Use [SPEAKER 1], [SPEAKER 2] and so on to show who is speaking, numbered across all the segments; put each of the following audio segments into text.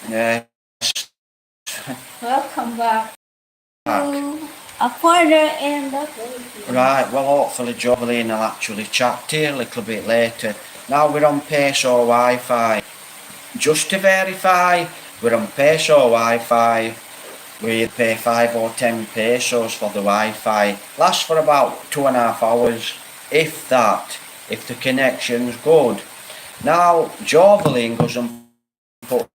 [SPEAKER 1] Yes.
[SPEAKER 2] Welcome back to a quarter in the Philippines.
[SPEAKER 1] Right, well hopefully Jovelyn will actually chat to you a little bit later. Now we're on Peso Wi-Fi. Just to verify, we're on Peso Wi-Fi. We pay 5 or 10 pesos for the Wi-Fi. Lasts for about 2.5 hours, if that, if the connection's good. Now, Jovelyn goes and put.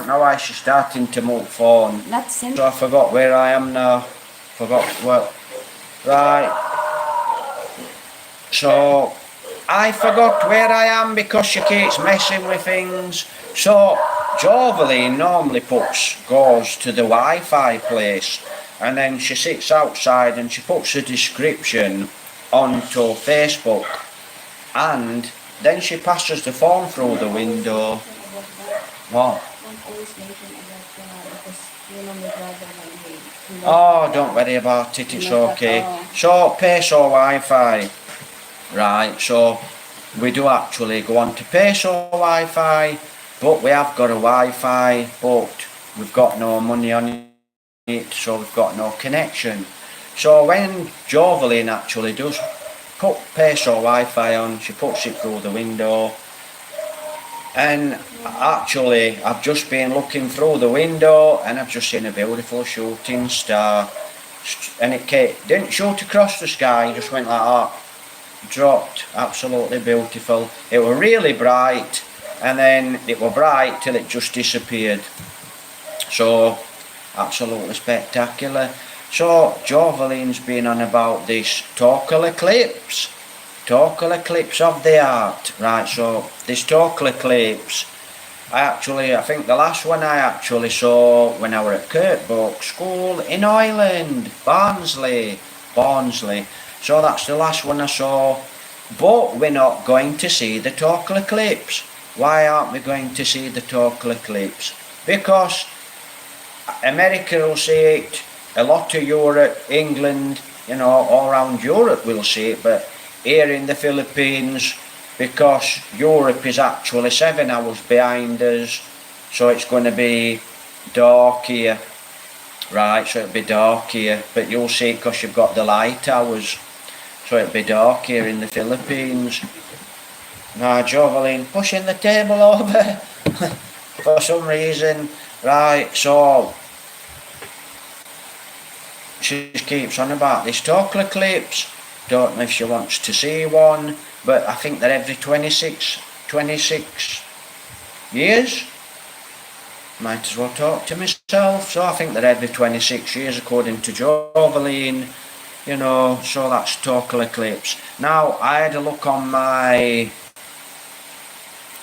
[SPEAKER 1] Now why she's starting to move phone.
[SPEAKER 2] That's simple.
[SPEAKER 1] So I forgot where I am now. Forgot what. Right. So I forgot where I am because she keeps messing with things. So Jovelyn normally goes to the Wi-Fi place, and then she sits outside and she puts a description onto Facebook, and then she passes the phone through the window. What? Oh, don't worry about it, it's okay. So, Peso Wi-Fi. Right, so we do actually go on to Peso Wi-Fi, but we have got a Wi-Fi, but we've got no money on it, so we've got no connection. So when Jovelyn actually does put Peso Wi-Fi on, she puts it through the window, and actually I've just been looking through the window and I've just seen a beautiful shooting star, and it didn't shoot across the sky, it just went like that, dropped, absolutely beautiful. It was really bright, and then it was bright till it just disappeared. So absolutely spectacular. So Jovelyn's been on about this total eclipse of the art. Right, so this total eclipse, I think the last one I actually saw when I was at Kirkbrooke School in Ireland, Barnsley. So that's the last one I saw. But we're not going to see the total eclipse. Why aren't we going to see the total eclipse? Because America will see it, a lot of Europe, England, all around Europe will see it, but here in the Philippines, because Europe is actually 7 hours behind us, so it's going to be dark here. Right, so it'll be dark here, but you'll see it because you've got the light hours, so it'll be dark here in the Philippines. Now Jovelyn pushing the table over for some reason. Right, so she keeps on about this total eclipse. Don't know if she wants to see one, but I think they're every 26 years. Might as well talk to myself. So I think they're every 26 years according to Jovelyn, so that's total eclipse. Now I had a look on my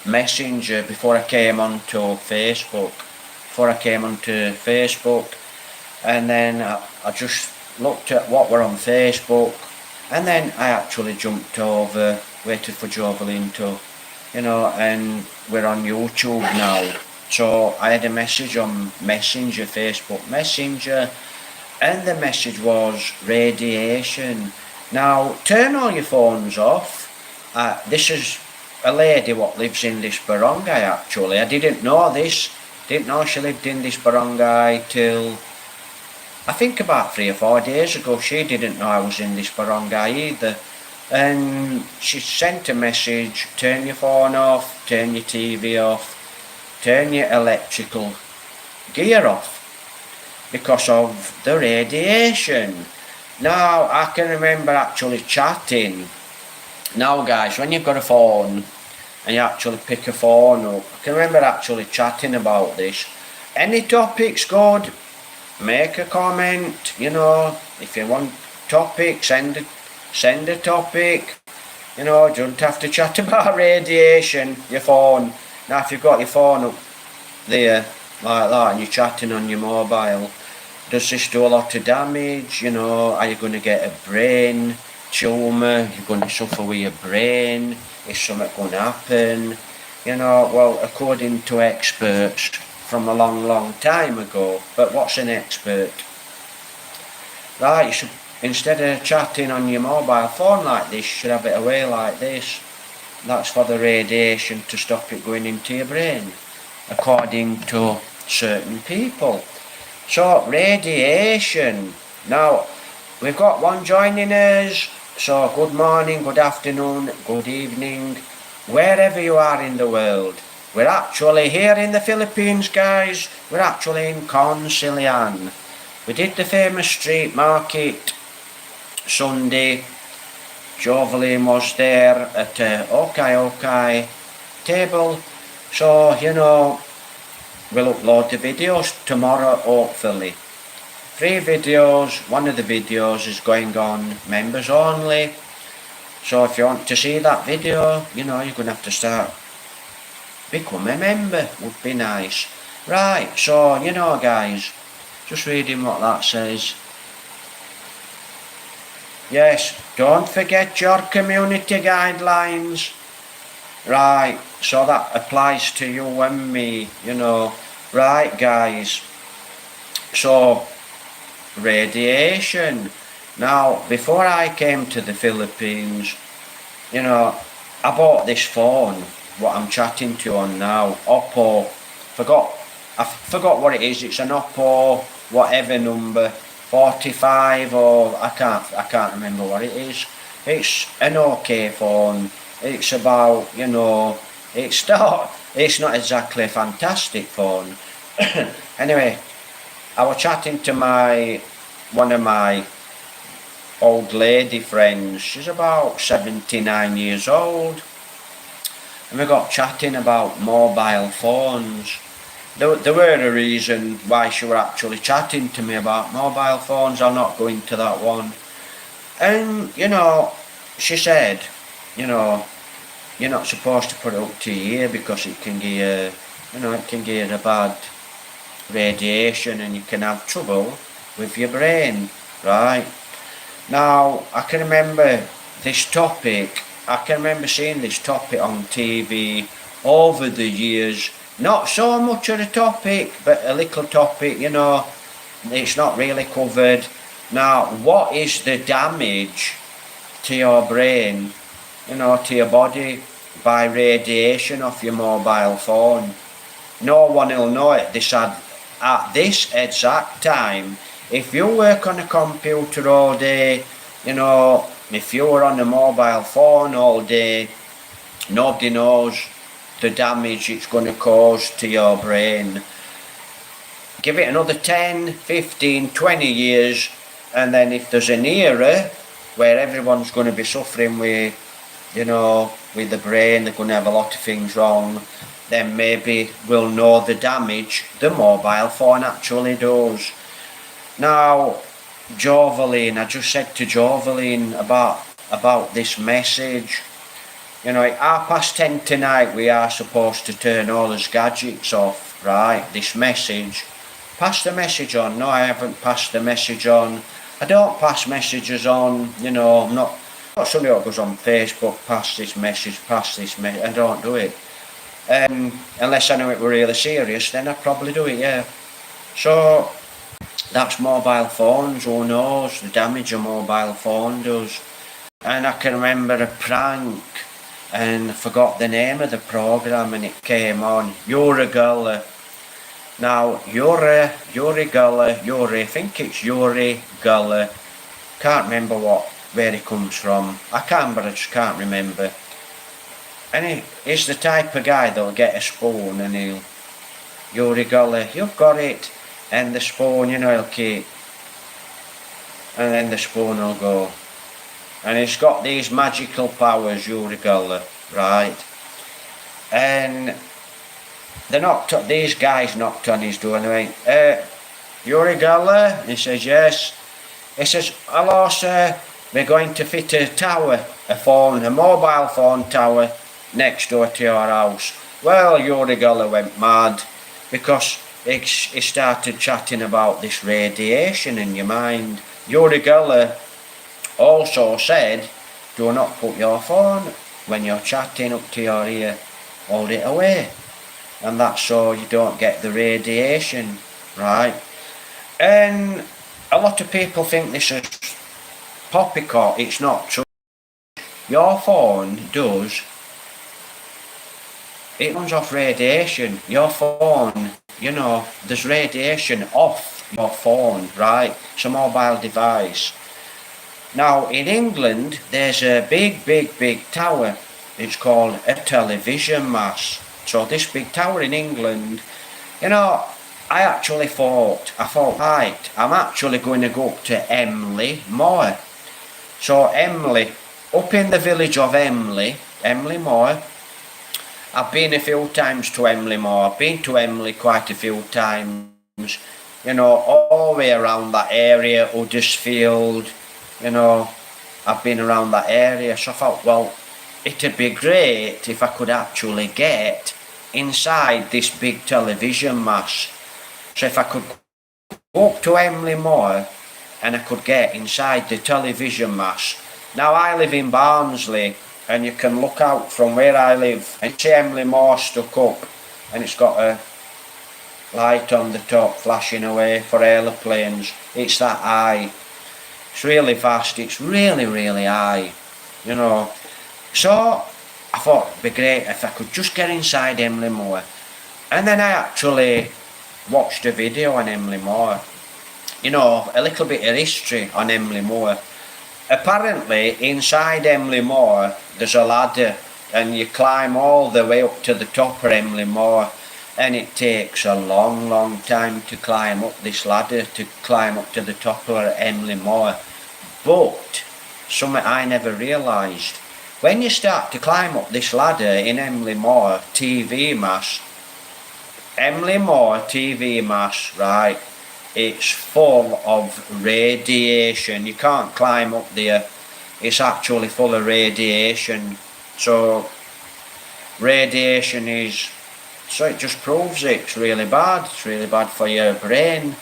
[SPEAKER 1] messenger before I came onto Facebook, and then I just looked at what were on Facebook, and then I actually jumped over, waited for Jovelyn to, and we're on YouTube now. So I had a message on Messenger, Facebook Messenger, and the message was radiation. Now turn all your phones off. This is a lady what lives in this barangay actually. I didn't know this, didn't know she lived in this barangay till I think about 3 or 4 days ago. She didn't know I was in this barangay either. And she sent a message, turn your phone off, turn your TV off, turn your electrical gear off because of the radiation. Now I can remember actually chatting. Now guys, when you've got a phone and you actually pick a phone up, I can remember actually chatting about this. Any topic's good. Make a comment, if you want topic, send a topic, don't have to chat about radiation, your phone. Now if you've got your phone up there, like that, and you're chatting on your mobile, does this do a lot of damage, are you going to get a brain tumour, you're going to suffer with your brain, is something going to happen, well, according to experts, from a long time ago. But what's an expert? Right, you should, instead of chatting on your mobile phone like this, you should have it away like this. That's for the radiation to stop it going into your brain. according to certain people. So radiation. Now we've got one joining us. So good morning, good afternoon, good evening, wherever you are in the world. We're actually here in the Philippines, guys. We're actually in Consilian. We did the famous street market Sunday. Jovelyn was there at okay table. So, you know, we'll upload the videos tomorrow, hopefully. 3 videos. One of the videos is going on members only. So if you want to see that video, you know, you're going to have to start. Become a member would be nice. Right, so, you know, guys, just reading what that says. Yes, don't forget your community guidelines. Right, so that applies to you and me, you know. Right, guys. So, radiation. Now, before I came to the Philippines, you know, I bought this phone, what I'm chatting to you on now, Oppo. I forgot what it is. It's an Oppo, whatever number, 45 or I can't remember what it is. It's an okay phone. It's about, you know, it's not exactly a fantastic phone. Anyway, I was chatting to one of my old lady friends. She's about 79 years old. And we got chatting about mobile phones. There were a reason why she were actually chatting to me about mobile phones. I'll not go into that one. And, you know, she said, you know, you're not supposed to put it up to your ear because it can give you, you know, it can give you a bad radiation and you can have trouble with your brain, right? Now, I can remember this topic, I can remember seeing this topic on TV over the years. Not so much of a topic, but a little topic, you know, it's not really covered. Now, what is the damage to your brain, you know, to your body by radiation off your mobile phone? No one will know it at this exact time. If you work on a computer all day, you know, if you were on a mobile phone all day, nobody knows the damage it's going to cause to your brain. Give it another 10, 15, 20 years, and then if there's an era where everyone's going to be suffering with, you know, with the brain, they're going to have a lot of things wrong, then maybe we'll know the damage the mobile phone actually does. Now, Jovelyn, I just said to Jovelyn about this message. You know, at 10:30 tonight we are supposed to turn all his gadgets off, right? This message. Pass the message on. No, I haven't passed the message on. I don't pass messages on, you know, I'm not somebody who goes on Facebook, pass this message, I don't do it. Unless I know it were really serious, then I'd probably do it, yeah. So, that's mobile phones, who knows the damage a mobile phone does. And I can remember a prank, and I forgot the name of the programme, and it came on, Yuri Guller. Now, Yuri Guller, I think it's Yuri Guller, can't remember where he comes from. I can, but I just can't remember. And he's the type of guy that'll get a spoon and Yuri Guller, you've got it. And the spoon, you know, he'll keep. And then the spoon will go. And he's got these magical powers, Yuri Guller, right? And these guys knocked on his door and they went, Yuri Guller? He says, yes. He says, hello sir, we're going to fit a tower, a mobile phone tower next door to your house. Well, Yuri Guller went mad because he started chatting about this radiation in your mind. Yuri Guller also said, do not put your phone when you're chatting up to your ear, hold it away. And that's so you don't get the radiation, right? And a lot of people think this is poppycock. It's not true. Your phone does it runs off radiation. Your phone, you know, there's radiation off your phone, right? It's a mobile device. Now, in England, there's a big tower. It's called a television mast. So this big tower in England, you know, I thought, right, I'm actually going to go up to Emley Moor. So Emley, up in the village of Emley Moor, I've been a few times to Emley Moor. I've been to Emley quite a few times, you know, all the way around that area, Huddersfield, you know, I've been around that area. So I thought, well, it'd be great if I could actually get inside this big television mast. So if I could go up to Emley Moor and I could get inside the television mast. Now I live in Barnsley, and you can look out from where I live and see Emley Moor stuck up, and it's got a light on the top flashing away for aeroplanes. It's that high. It's really vast. It's really high, you know. So I thought it'd be great if I could just get inside Emley Moor. And then I actually watched a video on Emley Moor. You know, a little bit of history on Emley Moor. Apparently, inside Emley Moor, there's a ladder, and you climb all the way up to the top of Emley Moor, and it takes a long time to climb up this ladder, to climb up to the top of Emley Moor. But, something I never realised, when you start to climb up this ladder in Emley Moor TV mast, right, it's full of radiation. You can't climb up there. It's actually full of radiation. So radiation is, so it just proves it's really bad. It's really bad for your brain,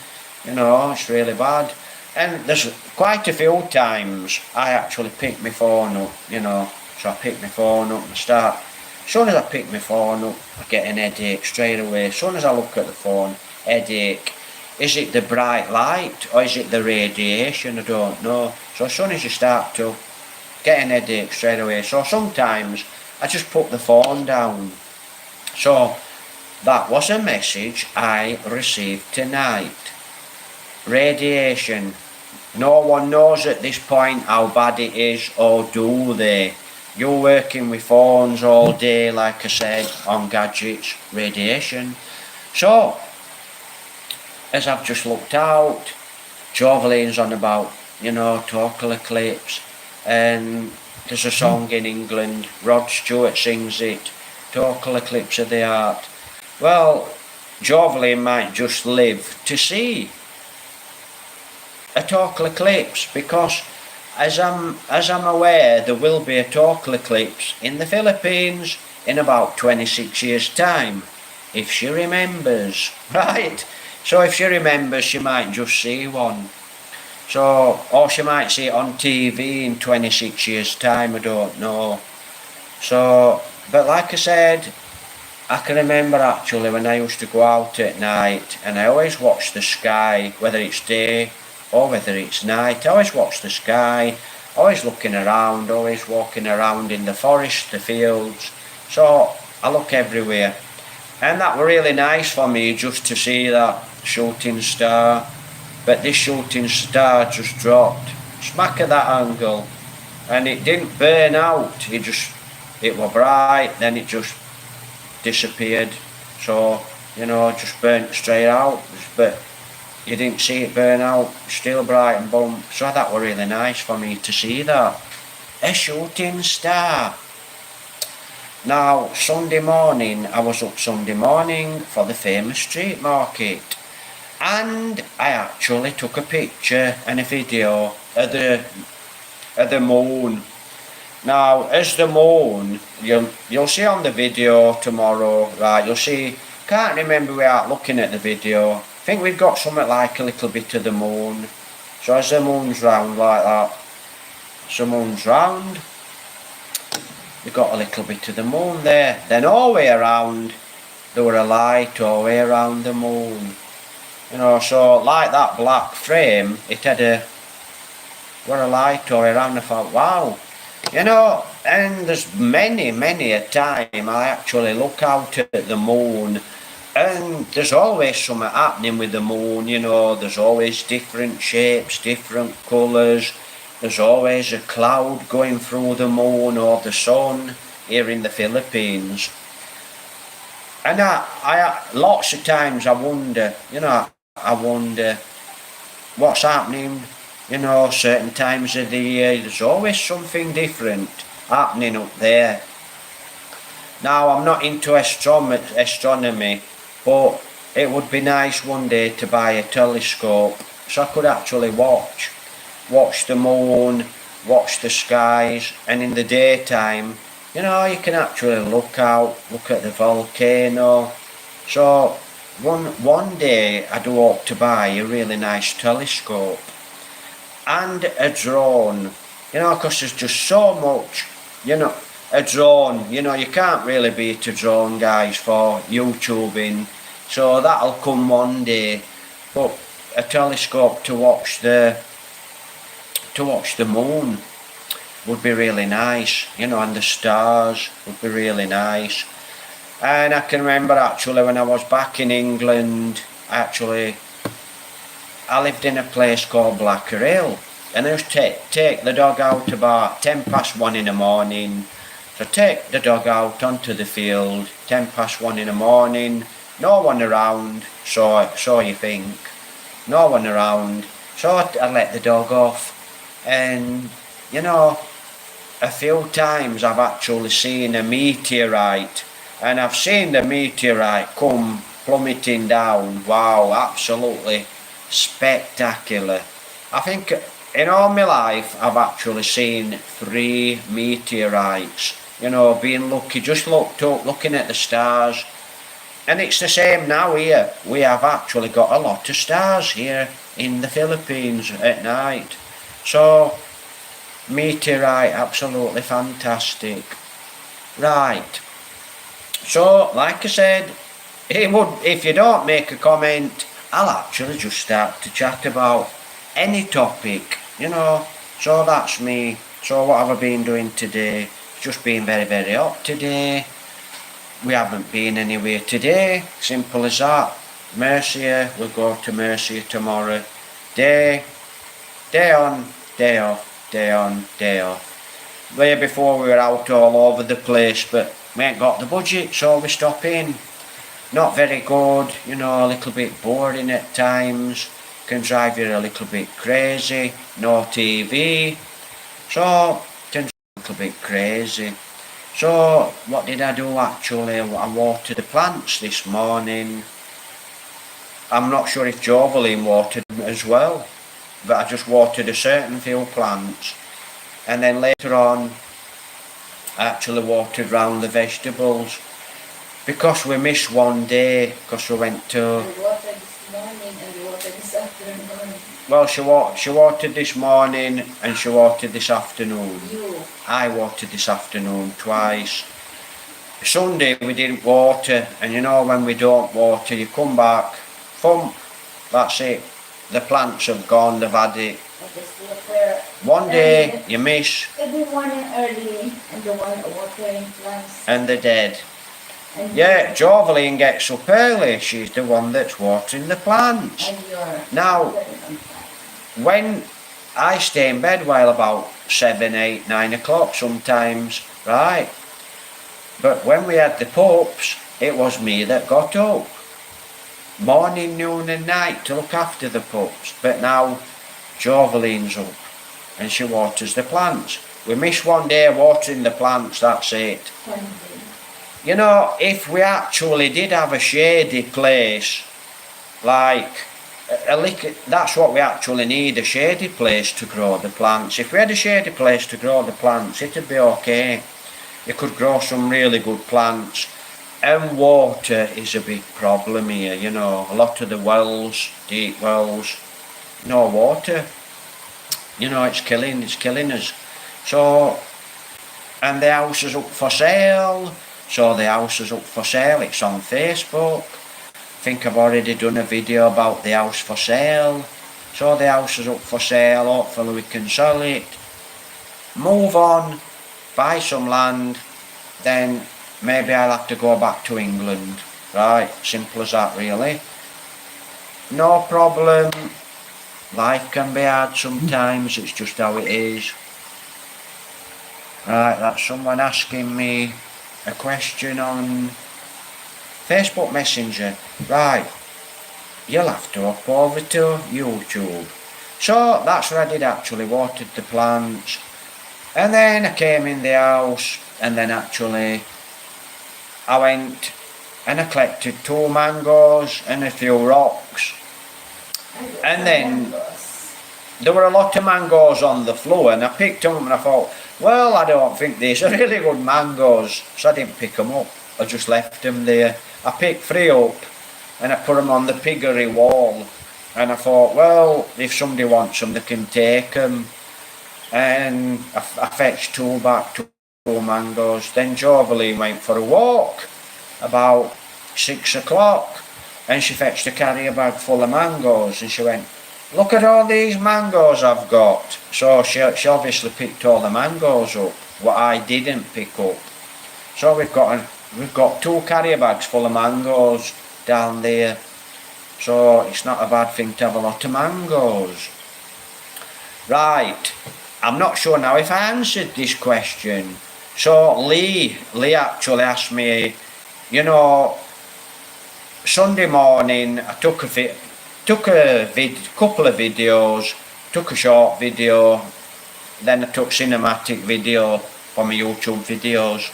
[SPEAKER 1] you know, it's really bad. And there's quite a few times I actually pick my phone up, you know. So I pick my phone up and as soon as I pick my phone up, I get an headache straight away. As soon as I look at the phone, headache. Is it the bright light or is it the radiation? I don't know. So as soon as you start to get an headache straight away. So sometimes I just put the phone down. So that was a message I received tonight. Radiation. No one knows at this point how bad it is, or do they? You're working with phones all day, like I said, on gadgets, radiation. So, as I've just looked out, Joveline's on about, you know, total eclipse, and there's a song in England, Rod Stewart sings it, total eclipse of the heart. Well, Joveline might just live to see a total eclipse, because as I'm aware, there will be a total eclipse in the Philippines in about 26 years' time, if she remembers, right? So if she remembers, she might just see one. So, or she might see it on TV in 26 years' time, I don't know. So, but like I said, I can remember actually when I used to go out at night, and I always watch the sky, whether it's day or whether it's night. I always watch the sky, always looking around, always walking around in the forest, the fields. So I look everywhere. And that were really nice for me just to see that shooting star. But this shooting star just dropped smack at that angle, and it didn't burn out. It was bright, then it just disappeared. So, you know, just burnt straight out. But you didn't see it burn out, still bright and boom. So that were really nice for me to see that. A shooting star. Now, Sunday morning, I was up Sunday morning for the famous street market. And I actually took a picture and a video of the moon. Now, as the moon, you'll see on the video tomorrow, right, you'll see, can't remember without looking at the video, I think we've got something like a little bit of the moon. So as the moon's round like that, as the moon's round, we've got a little bit of the moon there. Then all the way around, there were a light all the way around the moon. You know, so like that black frame, it had a light all the way around. I thought, wow, You know, and there's many a time I actually look out at the moon, and there's always something happening with the moon, you know, there's always different shapes, different colours, there's always a cloud going through the moon or the sun here in the Philippines. And I lots of times I wonder, you know, I wonder what's happening, you know, certain times of the year, there's always something different happening up there. Now, I'm not into astronomy, but it would be nice one day to buy a telescope so I could actually watch the moon, watch the skies, and in the daytime, you know, you can actually look out, look at the volcano. So one day I do hope to buy a really nice telescope and a drone, you know, because there's just so much, you know, a drone, you know, you can't really beat a drone, guys, for YouTubing, so that'll come one day. But a telescope to watch the moon would be really nice, you know, and the stars would be really nice. And I can remember actually when I was back in England, I lived in a place called Blacker Hill, and I used to take the dog out about 1:10 in the morning. So take the dog out onto the field, 1:10 in the morning, no one around, so you think, no one around, so I let the dog off, and you know, a few times I've actually seen a meteorite, and I've seen the meteorite come plummeting down. Wow, absolutely spectacular. I think in all my life I've actually seen 3 meteorites, you know, being lucky, just looked up, looking at the stars. And it's the same now here. We have actually got a lot of stars here in the Philippines at night. So, meteorite, absolutely fantastic. Right. So, like I said, if you don't make a comment, I'll actually just start to chat about any topic, you know. So that's me. So what have I been doing today? It's just been very, very hot today. We haven't been anywhere today. Simple as that. Mercia, we'll go to Mercia tomorrow. Day on, day off, day on, day off. Way before we were out all over the place, but we ain't got the budget, so we stop in. Not very good, you know, a little bit boring at times, can drive you a little bit crazy, no TV, so can drive you a little bit crazy. So what did I do actually? I watered the plants this morning. I'm not sure if Jovelyn watered them as well, but I just watered a certain few plants, and then later on I actually watered round the vegetables. Because we missed one day, because we went to...
[SPEAKER 2] You watered this morning and you watered this afternoon.
[SPEAKER 1] Well, she watered this morning and she watered this afternoon.
[SPEAKER 2] You.
[SPEAKER 1] I watered this afternoon twice. Sunday we didn't water, and you know when we don't water, you come back, thump, that's it. The plants have gone, they've had it. One day you miss.
[SPEAKER 2] Every morning early, and the one watering plants.
[SPEAKER 1] And they're dead. Yeah, Jovelyn gets up early. She's the one that's watering the plants.
[SPEAKER 2] And you're
[SPEAKER 1] now, when I stay in bed while about 7, 8, 9 o'clock sometimes, right? But when we had the pups, it was me that got up. Morning, noon and night to look after the pups. But now, Jovelyn's up and she waters the plants. We miss one day watering the plants, that's it. You know, if we actually did have a shady place, like, that's what we actually need, a shady place to grow the plants. If we had a shady place to grow the plants, it'd be okay. You could grow some really good plants. And water is a big problem here, you know. A lot of the wells, deep wells, no water. You know, it's killing us. So, and the house is up for sale. So the house is up for sale, it's on Facebook. I think I've already done a video about the house for sale. So the house is up for sale, hopefully we can sell it. Move on, buy some land, then maybe I'll have to go back to England. Right, simple as that really. No problem. Life can be hard sometimes, it's just how it is. Right, that's someone asking me a question on Facebook Messenger. Right, you'll have to up over to YouTube. So that's what I did actually, watered the plants. And then I came in the house and then actually I went and I collected 2 mangoes and a few rocks. And then there were a lot of mangoes on the floor and I picked them up and I thought, well, I don't think these are really good mangoes. So I didn't pick them up, I just left them there. I picked 3 up and I put them on the piggery wall. And I thought, well, if somebody wants them, they can take them. And I fetched 2 back, 2 mangoes. Then Jovaline went for a walk about 6 o'clock. And she fetched a carrier bag full of mangoes. And she went, look at all these mangoes I've got. So she obviously picked all the mangoes up, what I didn't pick up. So we've got 2 carrier bags full of mangoes down there. So it's not a bad thing to have a lot of mangoes. Right, I'm not sure now if I answered this question. So Lee actually asked me, you know, Sunday morning I took a couple of videos, took a short video, then I took cinematic video for my YouTube videos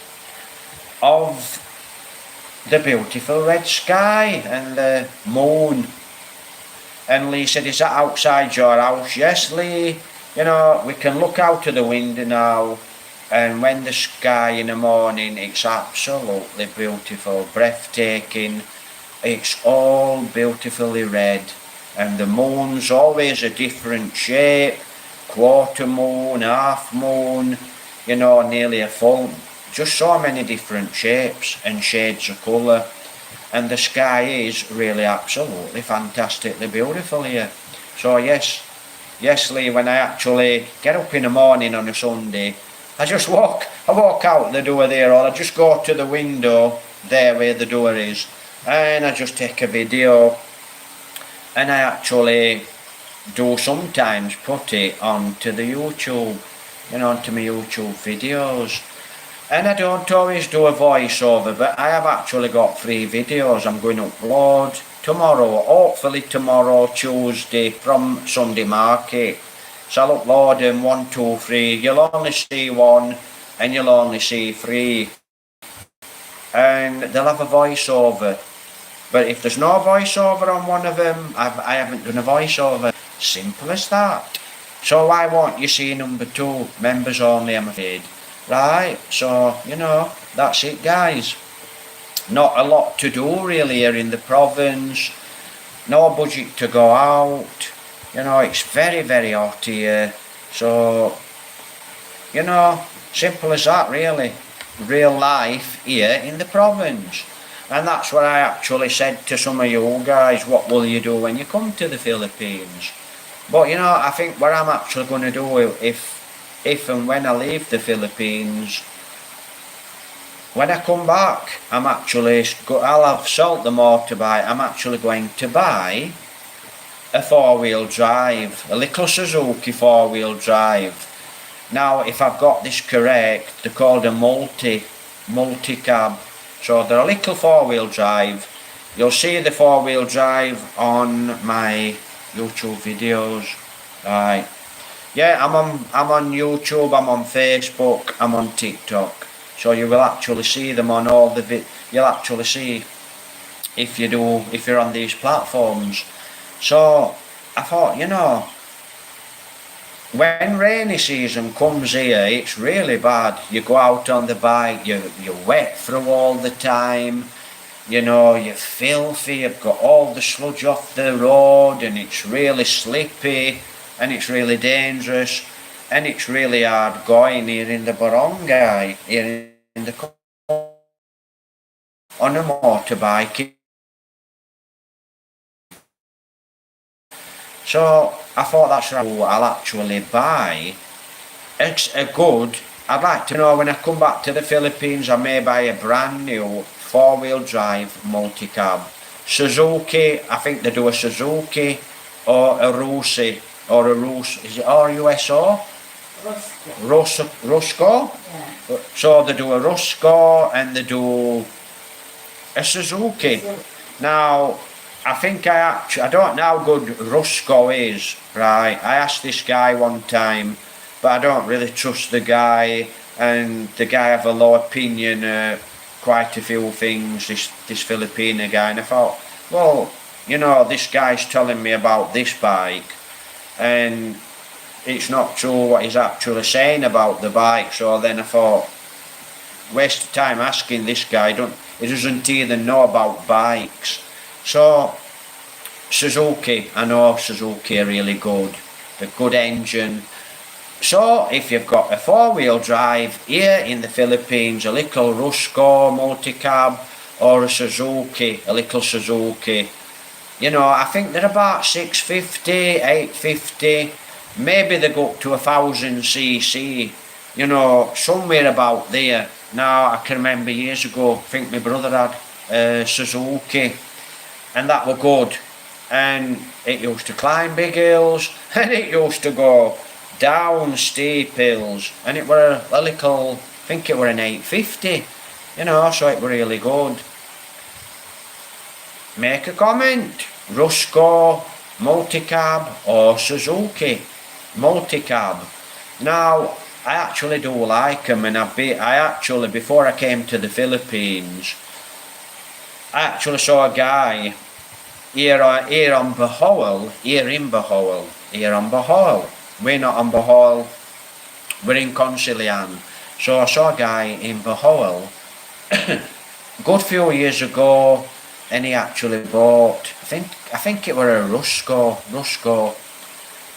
[SPEAKER 1] of the beautiful red sky and the moon. And Lee said, is that outside your house? Yes, Lee, you know, we can look out of the window now, and when the sky in the morning, it's absolutely beautiful, breathtaking. It's all beautifully red, and the moon's always a different shape, quarter moon, half moon, you know, nearly a full. Just so many different shapes and shades of colour, and the sky is really absolutely fantastically beautiful here. So yes Lee, when I actually get up in the morning on a Sunday, I walk out the door there, or I just go to the window there where the door is, and I just take a video, and I actually do sometimes put it onto the YouTube, you know, onto my YouTube videos. And I don't always do a voiceover, but I have actually got 3 videos I'm going to upload tomorrow, hopefully tomorrow, Tuesday, from Sunday Market. So I'll upload them 1, 2, 3. You'll only see 1 and you'll only see 3. And they'll have a voiceover. But if there's no voiceover on one of them, I haven't done a voiceover. Simple as that. So why won't you see number 2? Members only, I'm afraid. Right, so, you know, that's it guys. Not a lot to do really here in the province. No budget to go out. You know, it's very, very hot here. So, you know, simple as that really. Real life here in the province. And that's what I actually said to some of you guys. What will you do when you come to the Philippines? But, you know, I think what I'm actually going to do if and when I leave the Philippines, when I come back, I'll have sold the motorbike. I'm actually going to buy a 4-wheel drive, a little Suzuki 4-wheel drive. Now, if I've got this correct, they're called a multi-cab. So they're a little 4-wheel drive. You'll see the 4-wheel drive on my YouTube videos. Right. Yeah, I'm on YouTube, I'm on Facebook, I'm on TikTok. So you will actually see them on all the you'll actually see if you're on these platforms. So I thought, you know, when rainy season comes here, it's really bad. You go out on the bike, you're wet through all the time. You know, you're filthy, you've got all the sludge off the road, and it's really slippy. And it's really dangerous, and it's really hard going here in the barangay, here in the on a motorbike. So I thought that's right. I'll actually buy a good I'd like to know when I come back to the Philippines, I may buy a brand new 4-wheel drive multi-cab. Suzuki, I think they do a Suzuki or a Rusi or a Rus, is it R-U-S-O? Rusco?
[SPEAKER 2] Yeah.
[SPEAKER 1] So they do a Rusco and they do a Suzuki. Now, I think I don't know how good Rusco is, right? I asked this guy one time, but I don't really trust the guy, and the guy have a low opinion quite a few things, this Filipino guy, and I thought, well, you know, this guy's telling me about this bike, and it's not true what he's actually saying about the bike. So then I thought, waste of time asking this guy, he doesn't even know about bikes. So Suzuki, I know Suzuki are really good, a good engine. So if you've got a 4-wheel drive here in the Philippines, a little Rusco multi-cab or a Suzuki, a little Suzuki, you know, I think they're about 650, 850, maybe they go up to 1000cc, you know, somewhere about there. Now, I can remember years ago, I think my brother had a Suzuki, and that were good, and it used to climb big hills, and it used to go down steep hills, and it were a little, I think it were an 850, you know, so it were really good. Make a comment, Rusco multi-cab or Suzuki multi-cab. Now, I actually do like them, and I actually, before I came to the Philippines, I actually saw a guy here in Bohol. We're not on Bohol, we're in Concilian. So I saw a guy in Bohol good few years ago, and he actually bought, I think it were a Rusco,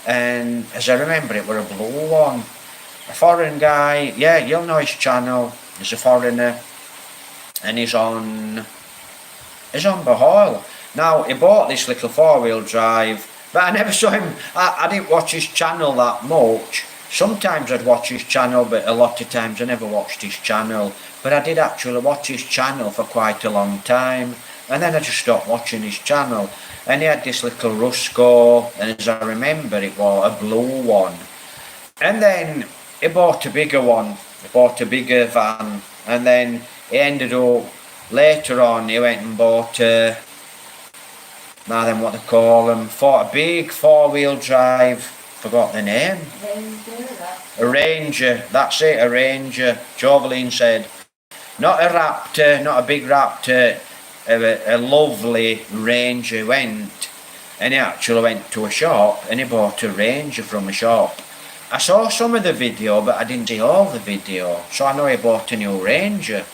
[SPEAKER 1] and as I remember it were a blue one. A foreign guy, yeah, you'll know his channel, he's a foreigner, and he's on Bohol. Now, he bought this little 4-wheel drive, but I never saw him, I didn't watch his channel that much. Sometimes I'd watch his channel, but a lot of times I never watched his channel. But I did actually watch his channel for quite a long time, and then I just stopped watching his channel. And he had this little Rusco, and as I remember, it was a blue one. And then he bought a bigger one, he bought a bigger van, and then he ended up, later on, he went and bought a, now then what they call them, a big 4-wheel drive, forgot the name. A Ranger, that's it, a Ranger. Jovelyn said, not a Raptor, not a big Raptor, a lovely Ranger. Went, and he actually went to a shop and he bought a Ranger from a shop. I saw some of the video, but I didn't see all the video, so I know he bought a new Ranger,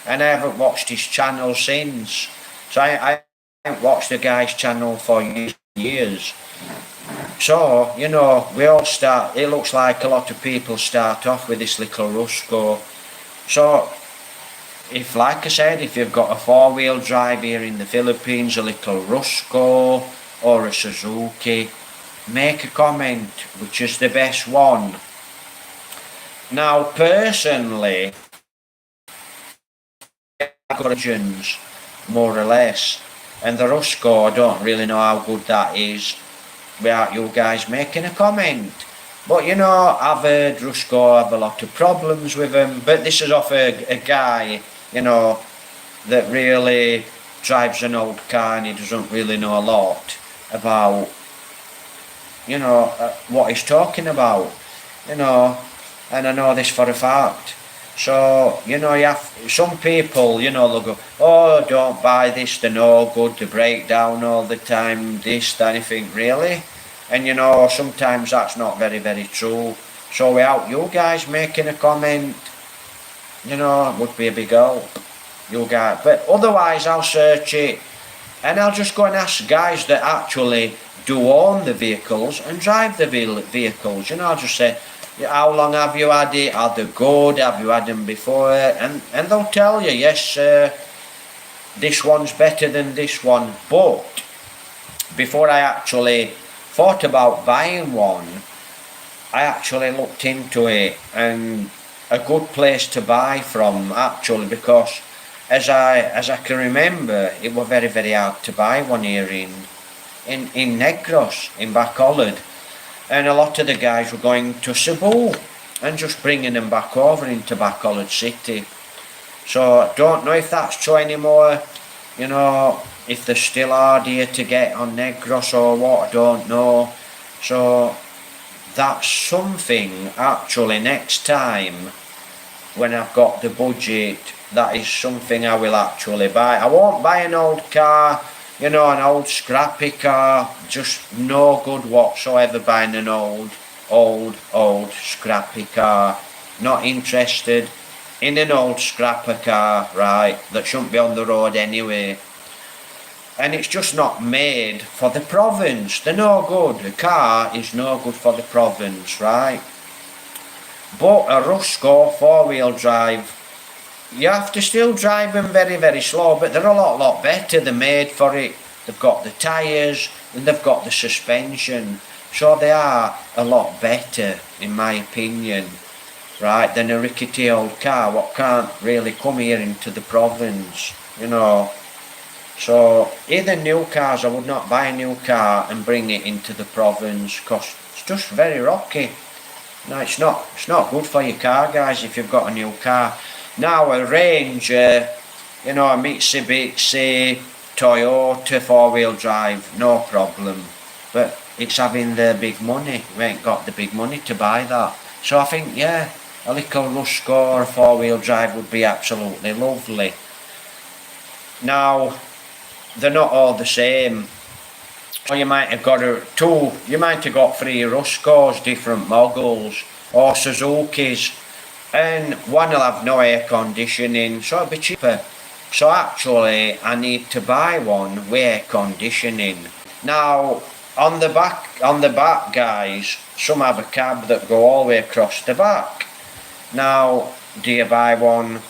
[SPEAKER 1] and I haven't watched his channel since. So I haven't watched the guy's channel for years. So, you know, we all start, it looks like a lot of people start off with this little Rusco. So, if, like I said, if you've got a 4-wheel drive here in the Philippines, a little Rusco or a Suzuki, make a comment which is the best one. Now, personally, I've got engines, more or less, and the Rusco, I don't really know how good that is without you guys making a comment. But you know, I've heard Rusco have a lot of problems with them, but this is off a guy, you know, that really drives an old car, and he doesn't really know a lot about, you know, what he's talking about, you know, and I know this for a fact. So, you know, you have some people, you know, they'll go, oh, don't buy this, they're no good, they break down all the time, this, that, anything, really? And you know, sometimes that's not very, very true. So without you guys making a comment, you know, it would be a big help, you guys. But otherwise, I'll search it, and I'll just go and ask guys that actually do own the vehicles and drive the vehicles. You know, I'll just say, how long have you had it? Are they good? Have you had them before? And they'll tell you, yes, this one's better than this one. But before I actually thought about buying one, I actually looked into it, and a good place to buy from actually, because as I can remember, it was very, very hard to buy one here in Negros, in Bacolod, and a lot of the guys were going to Cebu and just bringing them back over into Bacolod City. So I don't know if that's true anymore, you know, if they're still hard here to get on Negros or what, I don't know. So that's something actually next time when I've got the budget, that is something I will actually buy. I won't buy an old car, you know, an old scrappy car, just no good whatsoever buying an old scrappy car. Not interested in an old scrapper car, right, that shouldn't be on the road anyway. And it's just not made for the province. They're no good. The car is no good for the province, right? But a Rusco 4-wheel drive, you have to still drive them very, very slow, but they're a lot better. They're made for it. They've got the tyres and they've got the suspension. So they are a lot better, in my opinion, right, than a rickety old car what can't really come here into the province, you know. So either new cars, I would not buy a new car and bring it into the province, because it's just very rocky. No, it's not good for your car, guys, if you've got a new car. Now a Ranger, you know, a Mitsubishi, Toyota 4-wheel drive, no problem. But it's having the big money. We ain't got the big money to buy that. So I think, yeah, a little Rusco or a 4-wheel drive would be absolutely lovely. Now, they're not all the same. So you might have got you might have got 3 Ruscos, different models, or Suzukis, and one will have no air conditioning, so it'll be cheaper. So actually, I need to buy one with air conditioning. Now, on the back, guys, some have a cab that go all the way across the back. Now, do you buy one?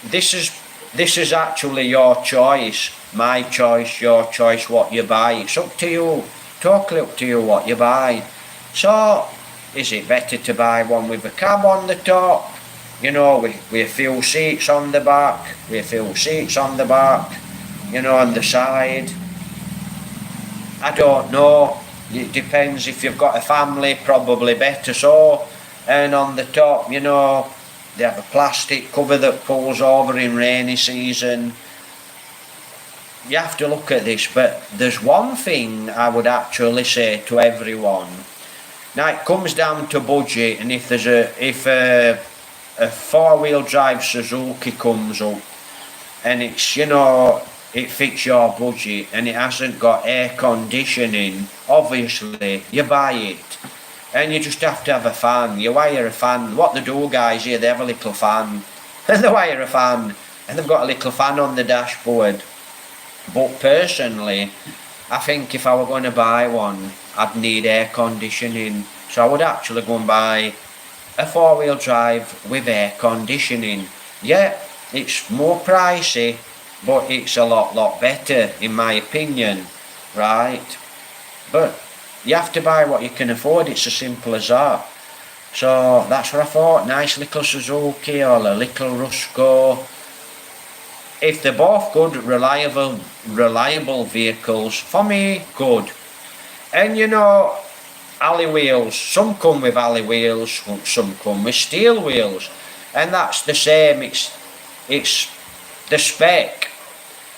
[SPEAKER 1] This is actually your choice. My choice, your choice, what you buy. It's up to you, totally up to you what you buy. So, is it better to buy one with a cab on the top, you know, with a few seats on the back, you know, on the side? I don't know. It depends. If you've got a family, probably better so. And on the top, you know, they have a plastic cover that pulls over in rainy season. You have to look at this, but there's one thing I would actually say to everyone. Now it comes down to budget, and if a 4-wheel drive Suzuki comes up and it's, you know, it fits your budget and it hasn't got air conditioning, obviously you buy it. And you just have to have a fan. You wire a fan. What they do, guys, here, they have a little fan. And they wire a fan. And they've got a little fan on the dashboard. But personally, I think if I were going to buy one, I'd need air conditioning. So I would actually go and buy a 4-wheel drive with air conditioning. Yeah, it's more pricey, but it's a lot better, in my opinion, right? But you have to buy what you can afford. It's as simple as that. So that's what I thought. Nice little Suzuki or a little Rusco. If they're both good, reliable vehicles, for me, good. And you know, alloy wheels. Some come with alloy wheels, some come with steel wheels. And that's the same. It's the spec.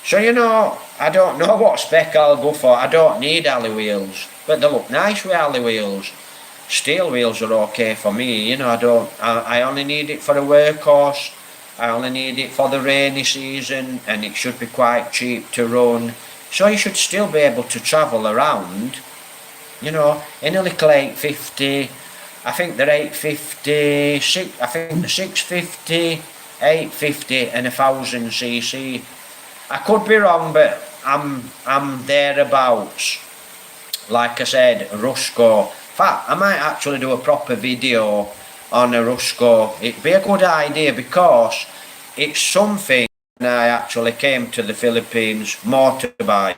[SPEAKER 1] So you know, I don't know what spec I'll go for. I don't need alloy wheels, but they look nice with alloy wheels. Steel wheels are okay for me, you know. I only need it for a workhorse. I only need it for the rainy season, and it should be quite cheap to run. So you should still be able to travel around, you know, in a little 850. I think they're 850, I think they're 650, 850 and 1000cc. I could be wrong, but I'm thereabouts. Like I said, Rusco. In fact, I might actually do a proper video on a Rusco. It'd be a good idea because it's something. When I actually came to the Philippines, motorbike.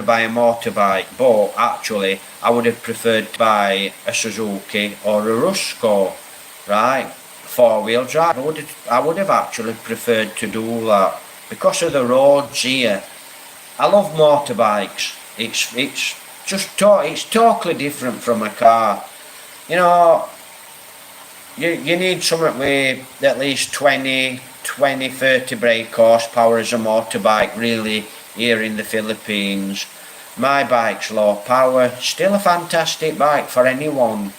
[SPEAKER 1] buy a motorbike, but actually I would have preferred to buy a Suzuki or a Rusko, right? Four-wheel drive. I would have actually preferred to do that because of the roads here. I love motorbikes. It's it's totally different from a car. You know, you need something with at least 20, 30 brake horsepower as a motorbike, really, here in the Philippines. My bike's low power, still a fantastic bike for anyone,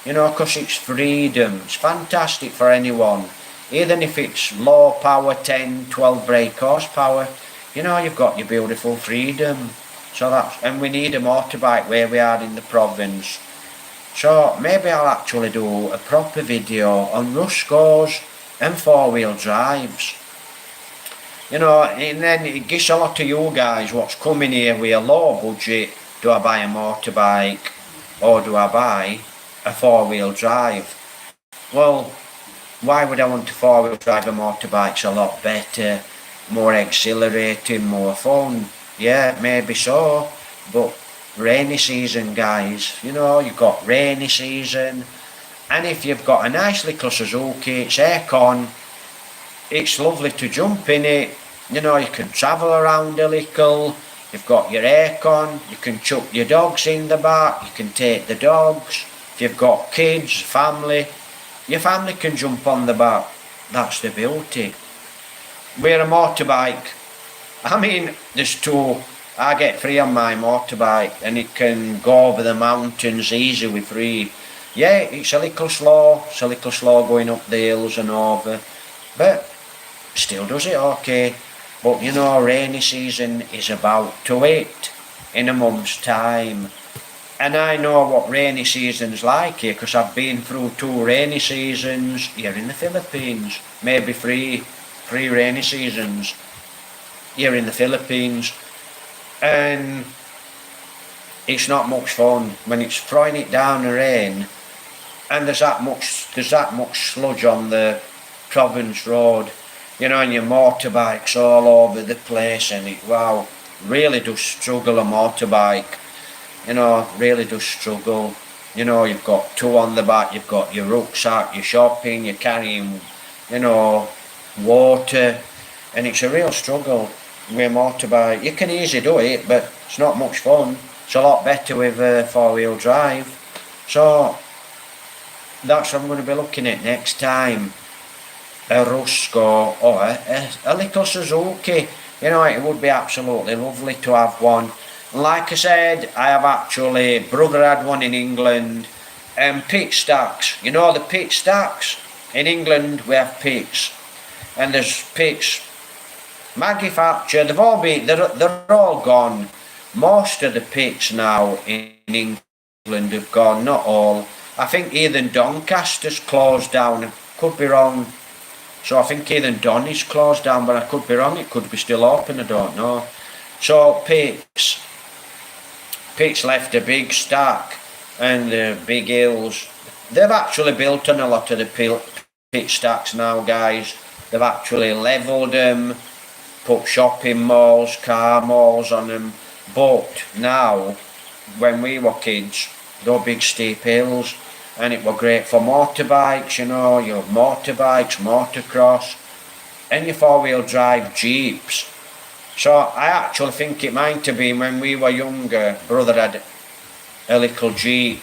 [SPEAKER 1] you know, because it's freedom. It's fantastic for anyone, even if it's low power, 10, 12 brake horsepower. You know, you've got your beautiful freedom. So and we need a motorbike where we are in the province. So maybe I'll actually do a proper video on Ruskos and four-wheel drives. You know, and then it gives a lot of you guys what's coming here with a low budget. Do I buy a motorbike or do I buy a four-wheel drive? Well, why would I want a four-wheel drive? A motorbike's a lot better, more exhilarating, more fun. Yeah, maybe so, but rainy season, guys, you know, you've got rainy season, and if you've got a nice little Suzuki, it's aircon, it's lovely to jump in it. You know, you can travel around a little, you've got your aircon, you can chuck your dogs in the back, you can take the dogs. If you've got kids, family, your family can jump on the back. That's the beauty. With a motorbike, I mean, there's two. I get free on my motorbike and it can go over the mountains easy with free. Yeah, it's a little slow going up the hills and over, but still does it okay. But you know, rainy season is about to hit in a month's time. And I know what rainy season's like here because I've been through 2 rainy seasons here in the Philippines. Maybe three rainy seasons here in the Philippines. And it's not much fun when it's throwing it down the rain and there's that much sludge on the province road, you know, and your motorbike's all over the place, and it, wow, really does struggle, a motorbike, you know, really does struggle. You know, you've got 2 on the back, you've got your rucksack, you're shopping, you're carrying, you know, water, and it's a real struggle with a motorbike. You can easily do it, but it's not much fun. It's a lot better with a four-wheel drive. So that's what I'm going to be looking at next time. A Rusko or a little Suzuki. You know, it would be absolutely lovely to have one. And like I said, I have actually, brother had one in England, and pit stacks. You know the pit stacks? In England we have pits, and there's pits manufacture, they're all gone. Most of the pits now in England have gone, not all. I think even Doncaster's closed down, I could be wrong. So I think even Don is closed down, but I could be wrong, it could be still open, I don't know. So pits left a big stack and the big hills. They've actually built on a lot of the pit stacks now, guys. They've actually levelled them, put shopping malls, car malls on them. But now, when we were kids, they were big steep hills, and it were great for motorbikes, you know, your motorbikes, motocross, and your four-wheel drive Jeeps. So I actually think it might have been when we were younger, brother had a little Jeep,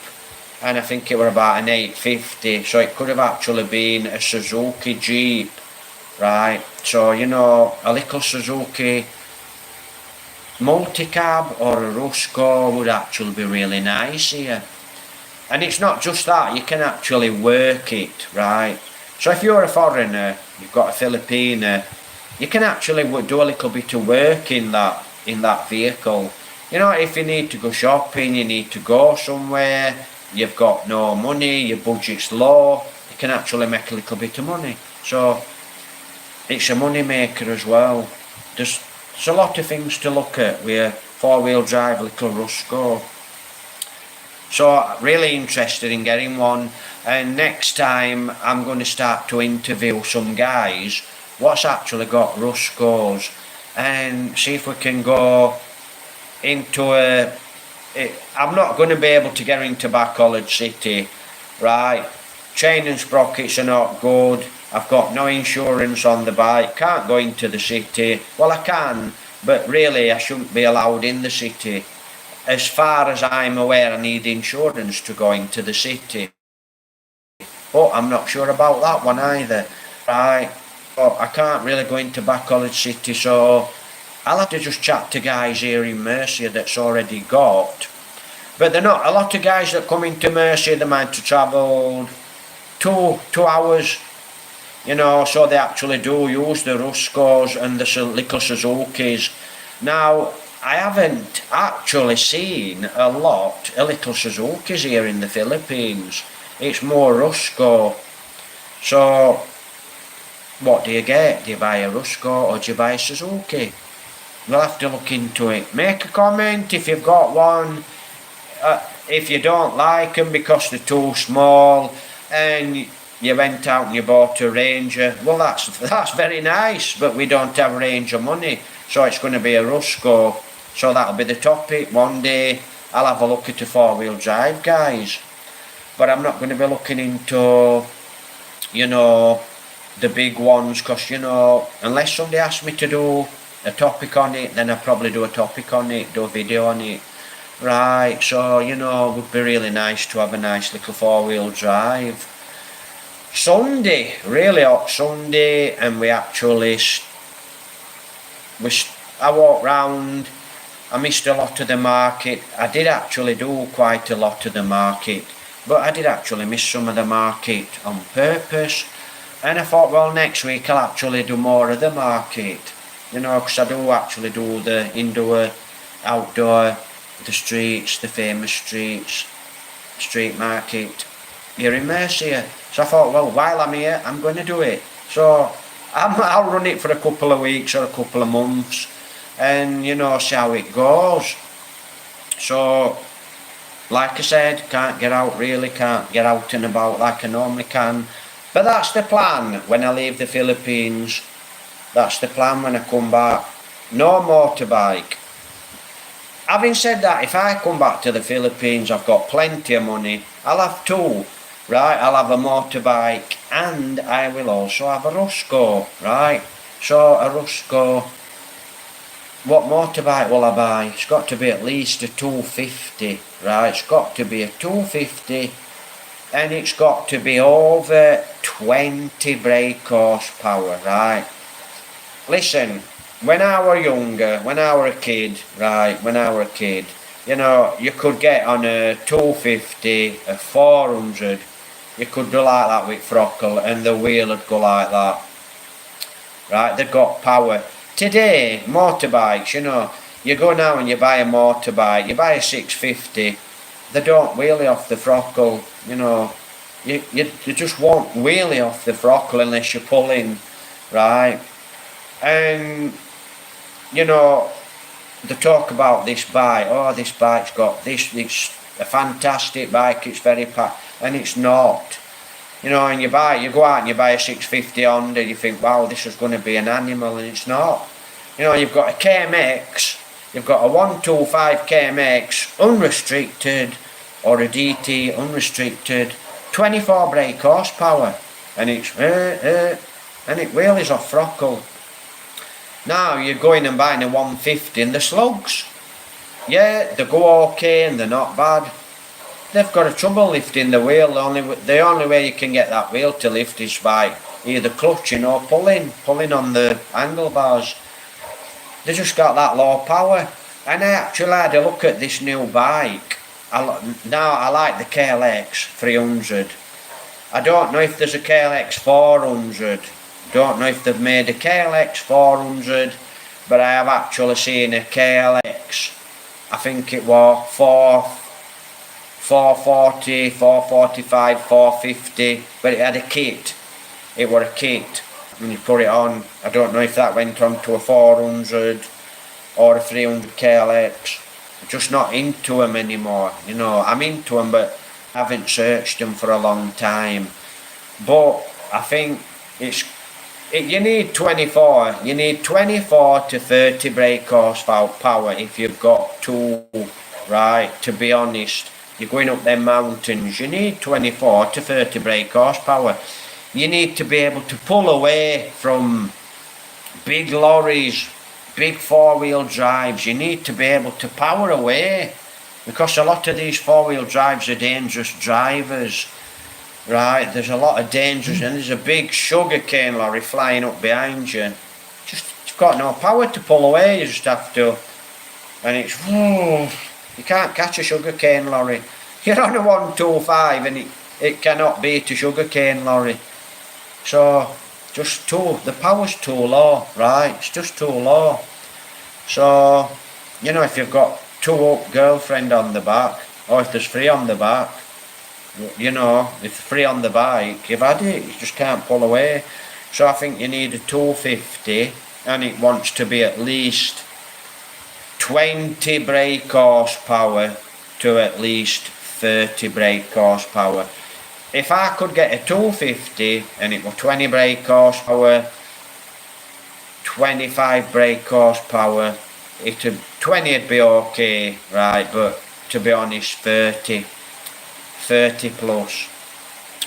[SPEAKER 1] and I think it were about an 850, so it could have actually been a Suzuki Jeep, right? So, you know, a little Suzuki multi-cab or a Rusko would actually be really nice here. And it's not just that, you can actually work it, right? So if you're a foreigner, you've got a Filipino, you can actually do a little bit of work in that vehicle. You know, if you need to go shopping, you need to go somewhere, you've got no money, your budget's low, you can actually make a little bit of money. So it's a money maker as well. There's a lot of things to look at with a four-wheel drive little Rusko. So really interested in getting one, and next time I'm going to start to interview some guys what's actually got Ruskos and see if we can go into I'm not going to be able to get into Back College City, right? Chain and sprockets are not good. I've got no insurance on the bike. Can't go into the city. Well, I can, but really I shouldn't be allowed in the city. As far as I'm aware, I need insurance to go into the city. But I'm not sure about that one either. Right, but I can't really go into Back College City, so I'll have to just chat to guys here in Mercia that's already got. But they're not, a lot of guys that come into Mercia, they might have travelled 2 hours, you know, so they actually do use the Ruscos and the little Suzukis. Now, I haven't actually seen a lot of little Suzukis here in the Philippines. It's more Rusco. So, what do you get? Do you buy a Rusco or do you buy a Suzuki? We'll have to look into it. Make a comment if you've got one. If you don't like them because they're too small and you went out and you bought a Ranger, well that's very nice, but we don't have Ranger money, so it's going to be a Rusco. So that'll be the topic. One day I'll have a look at the 4-wheel drive, guys. But I'm not going to be looking into, you know, the big ones, because, you know, unless somebody asks me to do a topic on it, then I'll probably do a topic on it, do a video on it. Right, so, you know, it would be really nice to have a nice little 4-wheel drive. Sunday, really hot Sunday, and we actually, I walked round, I missed a lot of the market. I did actually do quite a lot of the market, but I did actually miss some of the market on purpose. And I thought, well, next week I'll actually do more of the market, you know, because I do actually do the indoor, outdoor, the streets, the famous streets, street market here in Mercia. So I thought, well, while I'm here, I'm going to do it. So I'll run it for a couple of weeks or a couple of months and, you know, see how it goes. So, like I said, can't get out and about like I normally can. But that's the plan when I leave the Philippines. That's the plan when I come back. No motorbike. Having said that, if I come back to the Philippines, I've got plenty of money. I'll have 2, right? I'll have a motorbike and I will also have a Rusco, right? So a Rusco, what motorbike will I buy? It's got to be at least a 250, right? It's got to be a 250 and it's got to be over 20 brake horsepower, right? Listen, when I were younger, when I were a kid, you know, you could get on a 250, a 400, you could do like that with throttle and the wheel would go like that, right? They've got power. Today, motorbikes, you know, you go now and you buy a motorbike, you buy a 650, they don't wheelie off the throttle, you know, you just won't wheelie off the throttle unless you're pulling, right? And, you know, they talk about this bike, oh, this bike's got this, it's a fantastic bike, it's very and it's not. You know, and you go out and you buy a 650 Honda, you think, wow, this is going to be an animal, and it's not. You know, you've got a KMX, you've got a 125 KMX, unrestricted, or a DT, unrestricted, 24 brake horsepower, and it's, and it wheelies off throttle. Now you're going and buying a 150 and the slugs, yeah, they go okay and they're not bad. They've got a trouble lifting the wheel. The only way you can get that wheel to lift is by either clutching or pulling on the handlebars. They just got that low power. And I actually had a look at this new bike. Now I like the KLX 300. I don't know if there's a KLX 400. Don't know if they've made a KLX 400, but I have actually seen a KLX, I think it was 440, 445, 450, but it had a kit. It was a kit. When you put it on, I don't know if that went on to a 400 or a 300 KLX. I'm just not into them anymore. You know, I'm into them, but I haven't searched them for a long time. But I think it's You need 24. You need 24 to 30 brake horsepower power if you've got two, right? To be honest, you're going up them mountains. You need 24 to 30 brake horsepower. You need to be able to pull away from big lorries, big four-wheel drives. You need to be able to power away, because a lot of these four-wheel drives are dangerous drivers. Right, there's a lot of dangers, and there's a big sugarcane lorry flying up behind you. You've got no power to pull away, you just have to. And it's, you can't catch a sugarcane lorry. You're on a 125 and it cannot beat a sugarcane lorry. So, the power's too low, right? It's just too low. So, you know, if you've got two girlfriend on the back, or if there's three on the back, you know, if three on the bike, you've had it, you just can't pull away. So I think you need a 250, and it wants to be at least 20 brake horsepower to at least 30 brake horsepower. If I could get a 250 and it was 20 brake horsepower, 25 brake horsepower, 20 would be okay, right, but to be honest, 30 plus.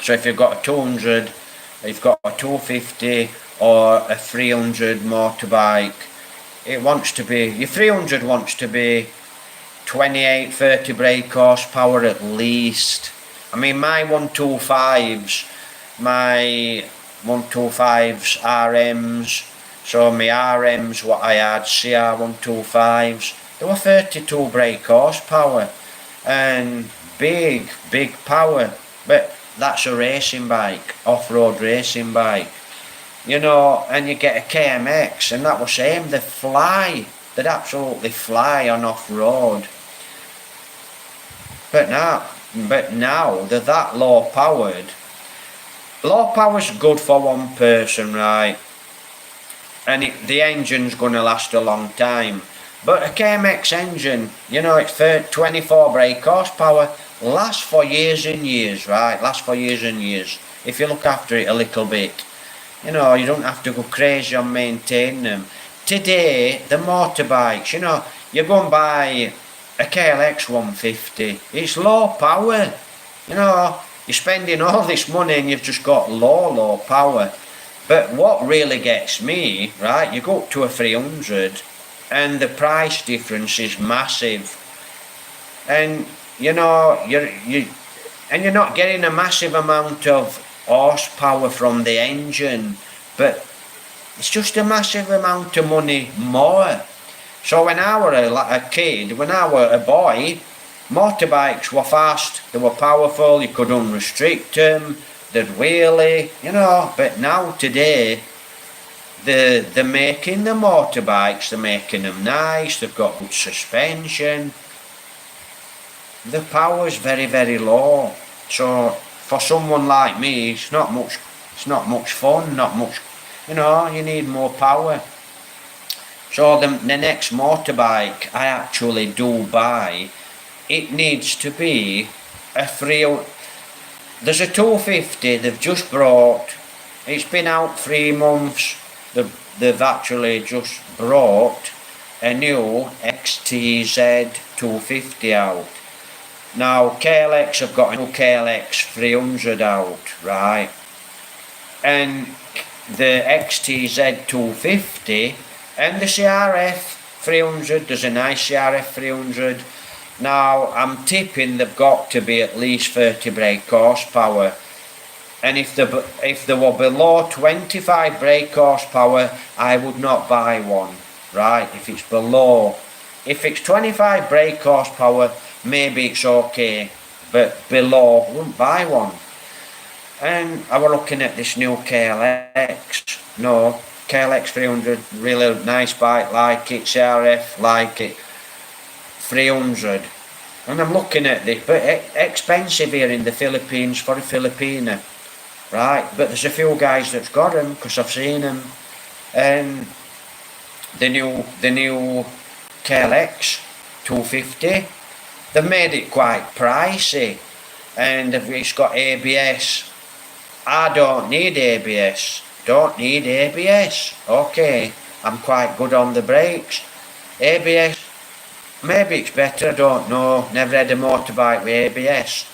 [SPEAKER 1] So if you've got a 200, you've got a 250 or a 300 motorbike, it wants to be, your 300 wants to be 28, 30 brake horsepower at least. I mean, my 125s RMs, so my RMs what I had, CR 125s, they were 32 brake horsepower and big power, but that's a racing bike, off-road racing bike, you know. And you get a KMX, and that was same, they'd absolutely fly on off-road. But now they're that low powered. Low power's good for one person, right? And the engine's gonna last a long time. But a KMX engine, you know, it's for 24 brake horsepower, lasts for years and years, right? Lasts for years and years. If you look after it a little bit. You know, you don't have to go crazy on maintaining them. Today, the motorbikes, you know, you go and buy a KLX 150. It's low power. You know, you're spending all this money and you've just got low power. But what really gets me, right, you go up to a 300 and the price difference is massive. And you know, you're not getting a massive amount of horsepower from the engine, but it's just a massive amount of money more. So when I were a kid, when I were a boy, motorbikes were fast, they were powerful, you could unrestrict them, they'd wheelie, you know. But now today, they're making the motorbikes, they're making them nice, they've got good suspension. The power's very low. So for someone like me, it's not much fun, not much, you know, you need more power. So the next motorbike I actually do buy, it needs to be a there's a 250 they've just brought, it's been out 3 months, they've actually just brought a new XTZ 250 out. Now KLX have got a new KLX 300 out, right? And the XTZ 250 and the CRF 300, there's a nice CRF 300. Now I'm tipping they've got to be at least 30 brake horsepower. And if they were below 25 brake horsepower, I would not buy one, right? If it's 25 brake horsepower, maybe it's okay, but below, I wouldn't buy one. And I was looking at this new KLX, KLX 300, really nice bike, like it, CRF, like it, 300. And I'm looking at this, but expensive here in the Philippines for a Filipina, right? But there's a few guys that's got them, because I've seen them. And the new KLX 250, they've made it quite pricey, and it's got ABS. I don't need ABS, don't need ABS. Okay, I'm quite good on the brakes. ABS, maybe it's better, I don't know. Never had a motorbike with ABS.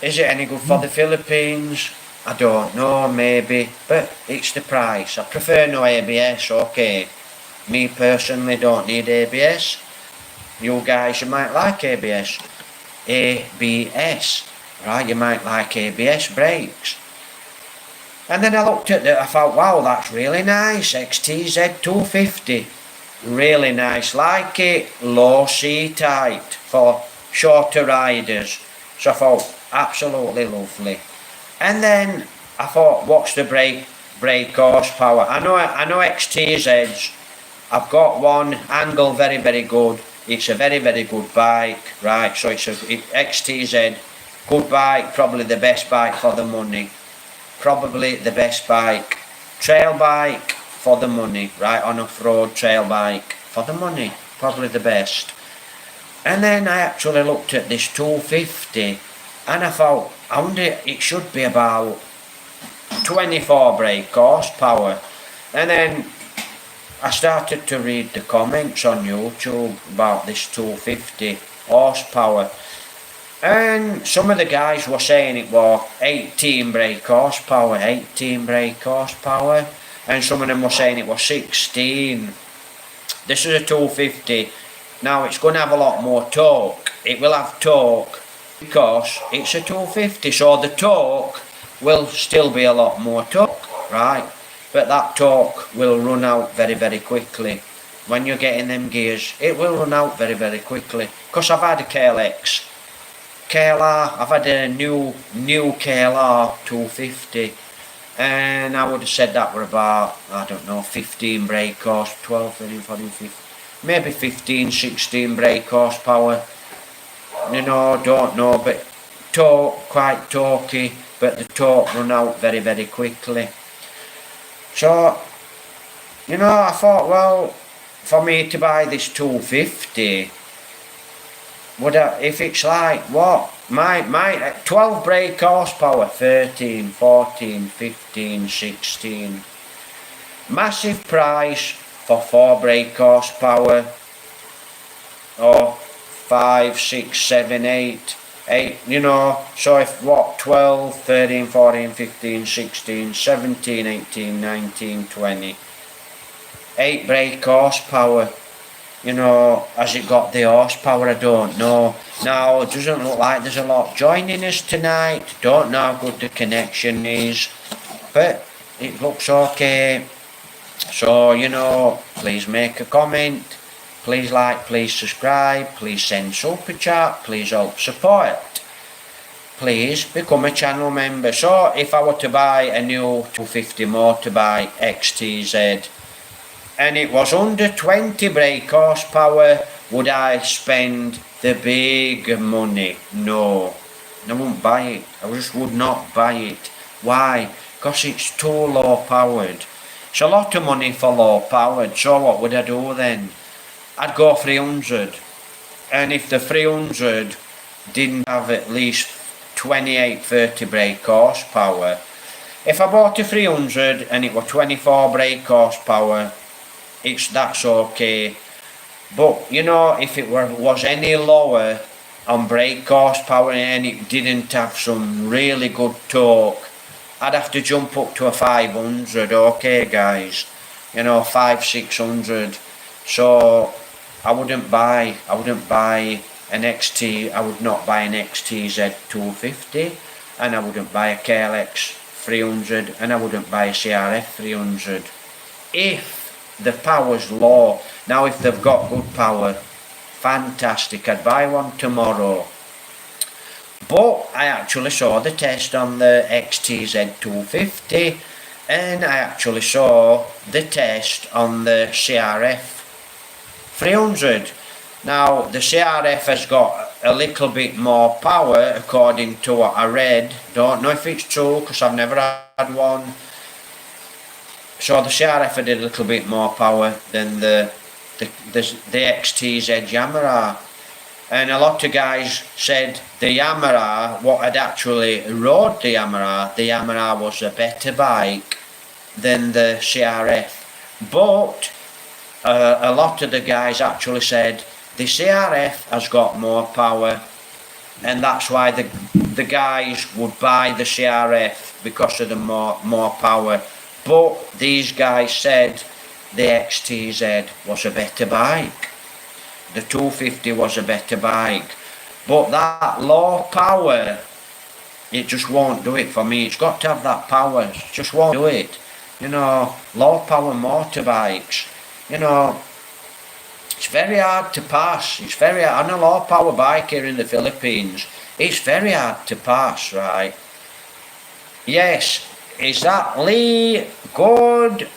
[SPEAKER 1] Is it any good for the Philippines? I don't know, maybe, but it's the price. I prefer no ABS, okay. Me personally don't need ABS. You guys, you might like ABS. ABS, right, you might like ABS brakes. And then I looked at it, I thought, wow, that's really nice, XTZ 250. Really nice, like it, low seat height for shorter riders. So I thought, absolutely lovely. And then I thought, what's the brake horsepower? I know XTZs. I've got one, angle very, very good. It's a very, very good bike, right? So it's a XTZ, good bike, probably the best bike for the money. Probably the best bike. Trail bike for the money, right? On off-road trail bike for the money, probably the best. And then I actually looked at this 250 and I thought, I wonder, it should be about 24 brake horsepower. And then I started to read the comments on YouTube about this 250 horsepower. And some of the guys were saying it was 18 brake horsepower, 18 brake horsepower. And some of them were saying it was 16. This is a 250. Now it's going to have a lot more torque. It will have torque because it's a 250. So the torque will still be a lot more torque, right? But that torque will run out very, very quickly. When you're getting them gears, it will run out very, very quickly. Because I've had a KLX. KLR, I've had a new KLR 250. And I would have said that were about, I don't know, 15 brake horse, 12, 13, 14, 15, maybe 15, 16 brake horsepower. You know, don't know, but torque, quite torquey, but the torque run out very, very quickly. So, you know, I thought, well, for me to buy this 250, would I, if it's like, what? My 12 brake horsepower, 13, 14, 15, 16. Massive price for 4 brake horsepower. Or 5, 6, 7, 8, you know. So if what, 12, 13, 14, 15, 16, 17, 18, 19, 20. 8 brake horsepower. You know, has it got the horsepower? I don't know. Now, it doesn't look like there's a lot joining us tonight. Don't know how good the connection is. But it looks okay. So, you know, please make a comment. Please like, please subscribe. Please send super chat. Please help support. Please become a channel member. So, if I were to buy a new 250 motorbike XTZ, and it was under 20 brake horsepower, would I spend the big money? No. I wouldn't buy it. I just would not buy it. Why? Because it's too low powered. It's a lot of money for low powered. So what would I do then? I'd go 300. And if the 300 didn't have at least 28, 30 brake horsepower, if I bought a 300 and it was 24 brake horsepower, that's okay. But you know, if it was any lower on brake horsepower and it didn't have some really good torque, I'd have to jump up to a 500. Okay guys, you know, 500, 600. So I wouldn't buy an XT. I would not buy an XTZ 250, and I wouldn't buy a KLX 300, and I wouldn't buy a CRF 300 if the power's low. Now if they've got good power, fantastic, I'd buy one tomorrow. But I actually saw the test on the XTZ 250, and I actually saw the test on the CRF 300. Now the CRF has got a little bit more power according to what I read. Don't know if it's true because I've never had one. So the CRF had a little bit more power than the XTZ Yamaha. And a lot of guys said the Yamaha, what had actually rode the Yamaha was a better bike than the CRF. But a lot of the guys actually said the CRF has got more power, and that's why the guys would buy the CRF because of the more power. But these guys said the XTZ was a better bike. The 250 was a better bike. But that low power, it just won't do it for me. It's got to have that power. It just won't do it. You know, low power motorbikes, you know, it's very hard to pass. It's very hard. On a low power bike here in the Philippines, it's very hard to pass, right? Yes, is that Lee? Good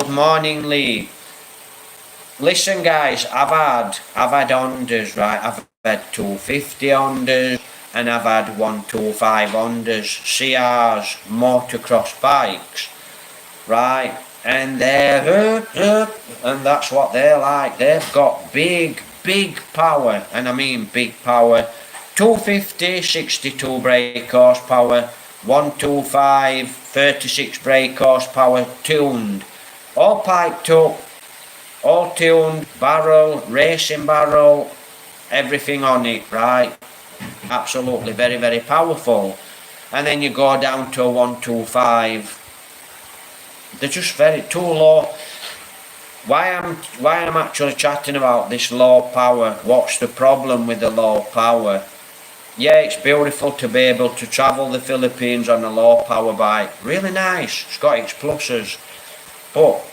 [SPEAKER 1] morning, Lee. Listen, guys, I've had Hondas, right? I've had 250 Hondas, and I've had 125 Hondas, CRs, motocross bikes, right? And they're and that's what they're like. They've got big power, and I mean big power. 250, 62 brake horsepower, 125, 36 brake horsepower, tuned, all piped up, all tuned, barrel, racing barrel, everything on it, right? Absolutely very powerful. And then you go down to a 125. They're just too low. Why I'm actually chatting about this low power? What's the problem with the low power? Yeah, it's beautiful to be able to travel the Philippines on a low power bike. Really nice. It's got its pluses. But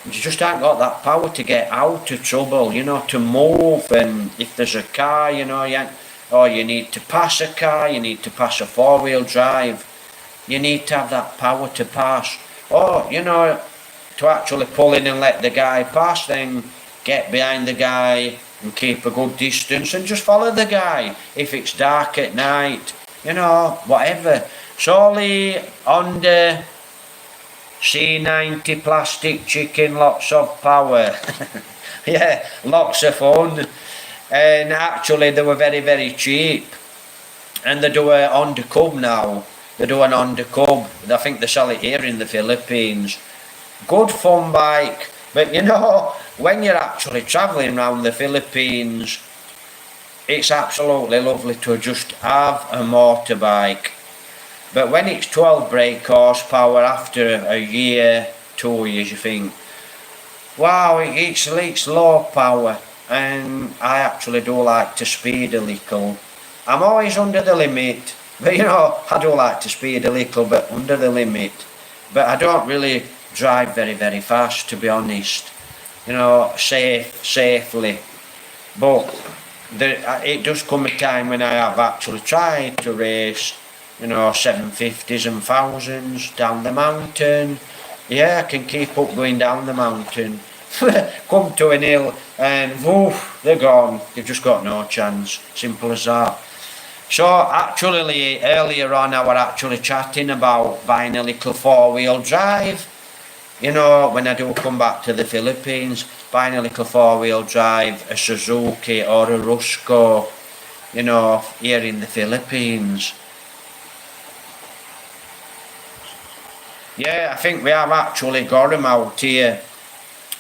[SPEAKER 1] you just haven't got that power to get out of trouble, you know, to move. And if there's a car, you know, you need to pass a car, you need to pass a four-wheel drive. You need to have that power to pass. Or, you know, to actually pull in and let the guy pass, then get behind the guy and keep a good distance and just follow the guy if it's dark at night, you know, whatever. Solely on the C90 plastic chicken, lots of power. Yeah, lots of fun. And actually they were very cheap. And they do a Honda Cub now. They do an Honda Cub. I think they sell it here in the Philippines. Good fun bike. But you know, when you're actually travelling around the Philippines, it's absolutely lovely to just have a motorbike. But when it's 12 brake horsepower after a year, 2 years, you think, wow, it's low power. And I actually do like to speed a little. I'm always under the limit. But you know, I do like to speed a little bit under the limit. But I don't really drive very fast, to be honest. You know, safely. But it does come a time when I have actually tried to race, you know, 750s and 1000s down the mountain. Yeah, I can keep up going down the mountain. Come to an hill and woof, they're gone. You've just got no chance. Simple as that. So actually earlier on I was actually chatting about buying a little four-wheel drive. You know, when I do come back to the Philippines, buying a little four-wheel drive, a Suzuki or a Rusco, you know, here in the Philippines. Yeah, I think we have actually got them out here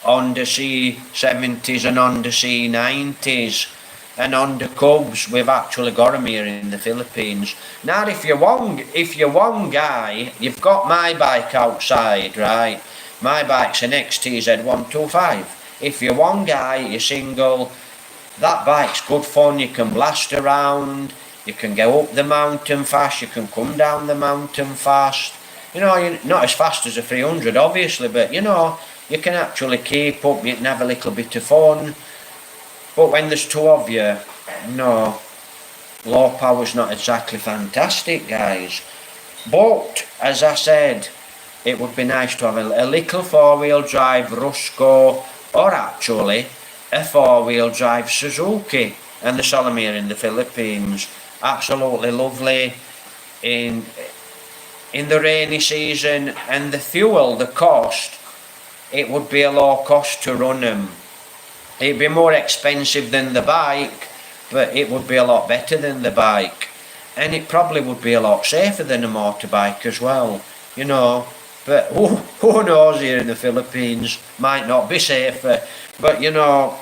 [SPEAKER 1] on the C70s and on the C90s. And on the Cubs, we've actually got them here in the Philippines. Now, if you're one guy, you've got my bike outside, right? My bike's an XTZ 125. If you're one guy, you're single, that bike's good fun. You can blast around, you can go up the mountain fast, you can come down the mountain fast. You know, you're not as fast as a 300, obviously, but you know, you can actually keep up, you can have a little bit of fun. But when there's two of you, no, low power's not exactly fantastic, guys. But, as I said, it would be nice to have a little four-wheel drive Rusco, or actually a four-wheel drive Suzuki. And they sell them here in the Philippines. Absolutely lovely in the rainy season. And the fuel, the cost, it would be a low cost to run them. It'd be more expensive than the bike, but it would be a lot better than the bike, and it probably would be a lot safer than a motorbike as well, you know. But who knows, here in the Philippines, might not be safer, but you know,